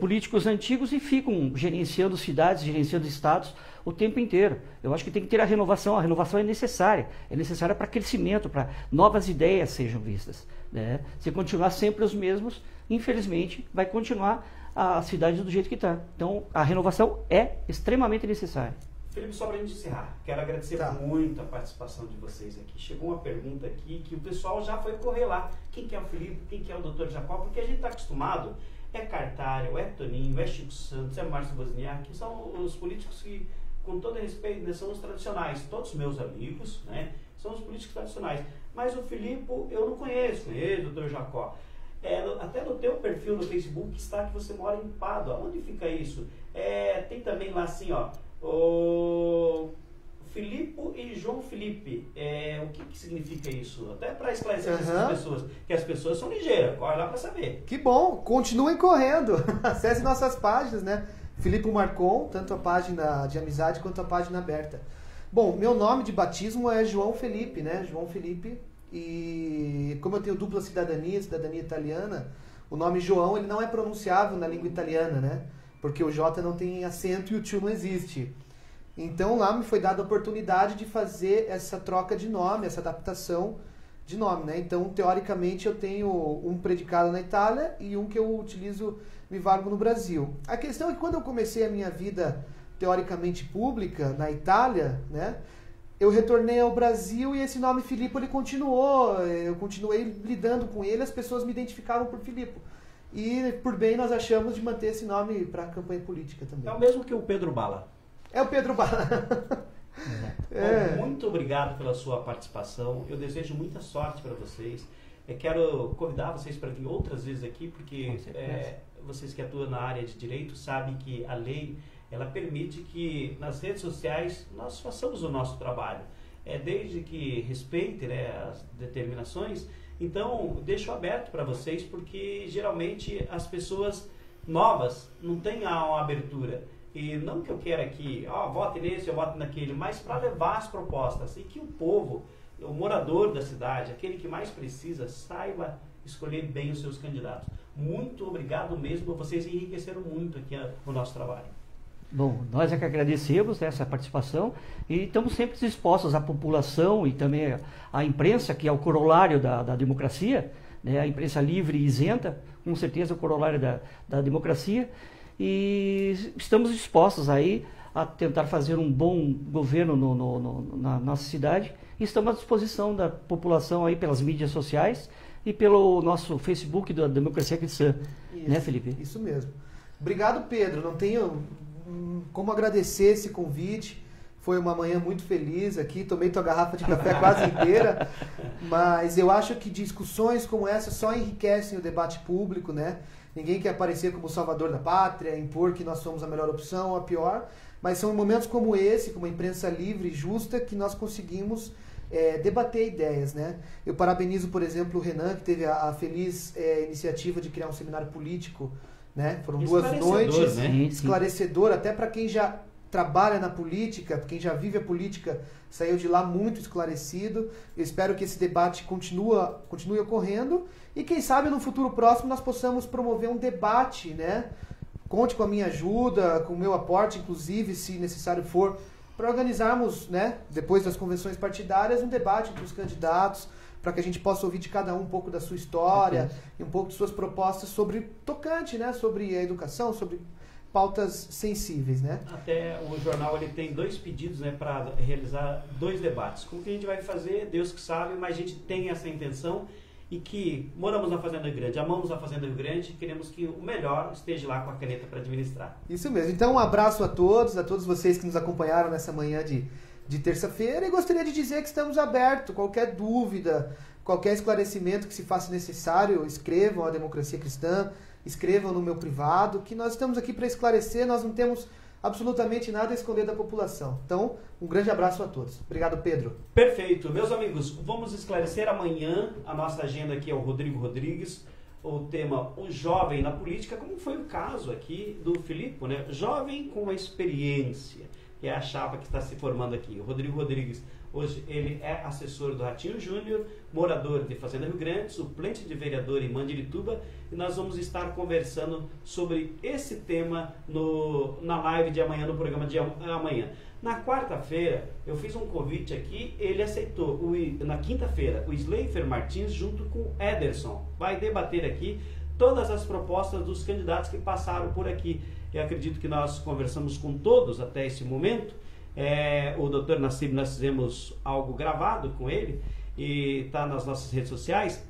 [SPEAKER 4] políticos antigos e ficam gerenciando cidades, gerenciando estados o tempo inteiro. Eu acho que tem que ter a renovação. A renovação é necessária. É necessária para crescimento, para novas ideias sejam vistas, né? Se continuar sempre os mesmos, infelizmente, vai continuar a cidade do jeito que está. Então, a renovação é extremamente necessária.
[SPEAKER 2] Felipe, só para a gente encerrar, quero agradecer muito a participação de vocês aqui. Chegou uma pergunta aqui que o pessoal já foi correr lá. Quem que é o Felipe? Quem que é o Dr. Jacó? Porque a gente está acostumado é Cartário, é Toninho, é Chico Santos, é Márcio Wozniak, que são os políticos que, com todo respeito, né, são os tradicionais. Todos meus amigos, né, são os políticos tradicionais. Mas o Filipe eu não conheço, doutor Jacó. Até no teu perfil no Facebook está que você mora em Pádua. Onde fica isso? Tem também lá assim, ó, o Filipe e João Felipe. O que significa isso? Até para esclarecer essas pessoas, que as pessoas são ligeiras, corre lá para saber.
[SPEAKER 3] Que bom, continuem correndo. Acesse nossas páginas, né? Filipe Marcon, tanto a página de amizade quanto a página aberta. Bom, meu nome de batismo é João Felipe, né? João Felipe. E como eu tenho dupla cidadania italiana, o nome João ele não é pronunciável na língua italiana, né? Porque o J não tem acento e o tio não existe. Então lá me foi dada a oportunidade de fazer essa troca de nome, essa adaptação de nome, né? Então, teoricamente, eu tenho um predicado na Itália e um que eu utilizo, me valgo no Brasil. A questão é que quando eu comecei a minha vida teoricamente pública na Itália, né? Eu retornei ao Brasil e esse nome Filipe ele continuou, eu continuei lidando com ele, as pessoas me identificaram por Filipe. E por bem nós achamos de manter esse nome para a campanha política também.
[SPEAKER 2] É o mesmo que o Pedro Bala.
[SPEAKER 3] É o Pedro Bala.
[SPEAKER 2] Bom, muito obrigado pela sua participação, eu desejo muita sorte para vocês. Eu quero convidar vocês para vir outras vezes aqui, porque vocês que atuam na área de direito sabem que a lei ela permite que nas redes sociais nós façamos o nosso trabalho, desde que respeite, né, as determinações. Então, deixo aberto para vocês, porque geralmente as pessoas novas não têm uma abertura. E não que eu queira aqui, vote nesse, eu vote naquele, mas para levar as propostas e que o povo, o morador da cidade, aquele que mais precisa, saiba escolher bem os seus candidatos. Muito obrigado mesmo, vocês enriqueceram muito aqui o nosso trabalho.
[SPEAKER 4] Bom, nós é que agradecemos essa participação e estamos sempre dispostos à população e também à imprensa, que é o corolário da democracia, né? A imprensa livre e isenta, com certeza é o corolário da democracia, e estamos dispostos aí a tentar fazer um bom governo na nossa cidade e estamos à disposição da população aí pelas mídias sociais e pelo nosso Facebook da Democracia Cristã, né, Felipe?
[SPEAKER 3] Isso mesmo. Obrigado, Pedro. Não tenho como agradecer esse convite. Foi uma manhã muito feliz aqui, tomei tua garrafa de café quase inteira, mas eu acho que discussões como essa só enriquecem o debate público, né? Ninguém quer aparecer como salvador da pátria, impor que nós somos a melhor opção ou a pior, mas são em momentos como esse, com uma imprensa livre e justa, que nós conseguimos debater ideias, né? Eu parabenizo, por exemplo, o Renan, que teve a feliz iniciativa de criar um seminário político, né? Foram 2 noites,
[SPEAKER 2] né?
[SPEAKER 3] Esclarecedor, até para quem já trabalha na política, quem já vive a política, saiu de lá muito esclarecido. Eu espero que esse debate continue ocorrendo e quem sabe no futuro próximo nós possamos promover um debate, né? Conte com a minha ajuda, com o meu aporte, inclusive, se necessário for, para organizarmos, né, depois das convenções partidárias, um debate entre os candidatos, para que a gente possa ouvir de cada um pouco da sua história e um pouco de suas propostas sobre tocante, né, sobre a educação, sobre pautas sensíveis, né?
[SPEAKER 2] Até o jornal ele tem 2 pedidos, né, para realizar 2 debates. Como que a gente vai fazer? Deus que sabe, mas a gente tem essa intenção e que moramos na Fazenda Rio Grande, amamos a Fazenda Rio Grande e queremos que o melhor esteja lá com a caneta para administrar.
[SPEAKER 3] Isso mesmo. Então, um abraço a todos vocês que nos acompanharam nessa manhã de terça-feira, e gostaria de dizer que estamos abertos. Qualquer dúvida, qualquer esclarecimento que se faça necessário, escrevam a Democracia Cristã, escrevam no meu privado, que nós estamos aqui para esclarecer, nós não temos absolutamente nada a esconder da população. Então, um grande abraço a todos. Obrigado, Pedro.
[SPEAKER 2] Perfeito. Meus amigos, vamos esclarecer amanhã. A nossa agenda aqui é o Rodrigo Rodrigues, o tema O Jovem na Política, como foi o caso aqui do Filipe, né? Jovem com a experiência, que é a chapa que está se formando aqui. O Rodrigo Rodrigues, hoje ele é assessor do Ratinho Júnior, morador de Fazenda Rio Grande, suplente de vereador em Mandirituba, e nós vamos estar conversando sobre esse tema na live de amanhã, no programa de amanhã. Na quarta-feira, eu fiz um convite aqui, ele aceitou. Na quinta-feira, o Sleifer Martins, junto com o Ederson, vai debater aqui todas as propostas dos candidatos que passaram por aqui. Eu acredito que nós conversamos com todos até esse momento. O Dr. Nassib, nós fizemos algo gravado com ele e está nas nossas redes sociais.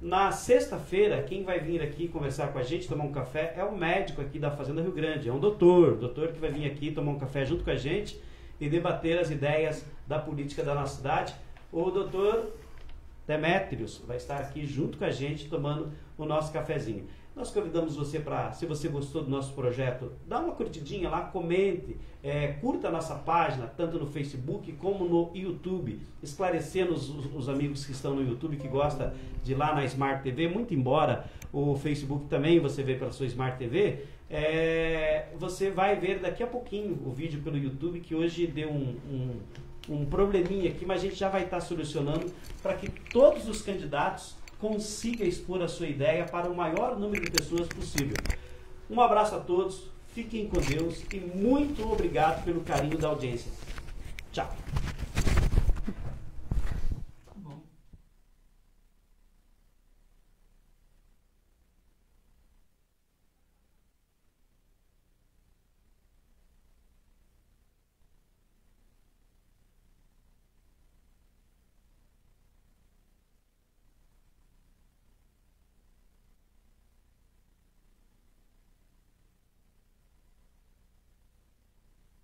[SPEAKER 2] Na sexta-feira, quem vai vir aqui conversar com a gente, tomar um café, é o médico aqui da Fazenda Rio Grande, é um doutor que vai vir aqui tomar um café junto com a gente e debater as ideias da política da nossa cidade. O doutor Demétrios vai estar aqui junto com a gente tomando o nosso cafezinho. Nós convidamos você para, se você gostou do nosso projeto, dá uma curtidinha lá, comente, curta a nossa página, tanto no Facebook como no YouTube, esclarecendo os amigos que estão no YouTube, que gostam de ir lá na Smart TV, muito embora o Facebook também você vê pela sua Smart TV, você vai ver daqui a pouquinho o vídeo pelo YouTube, que hoje deu um probleminha aqui, mas a gente já vai estar solucionando para que todos os candidatos consiga expor a sua ideia para o maior número de pessoas possível. Um abraço a todos, fiquem com Deus e muito obrigado pelo carinho da audiência. Tchau.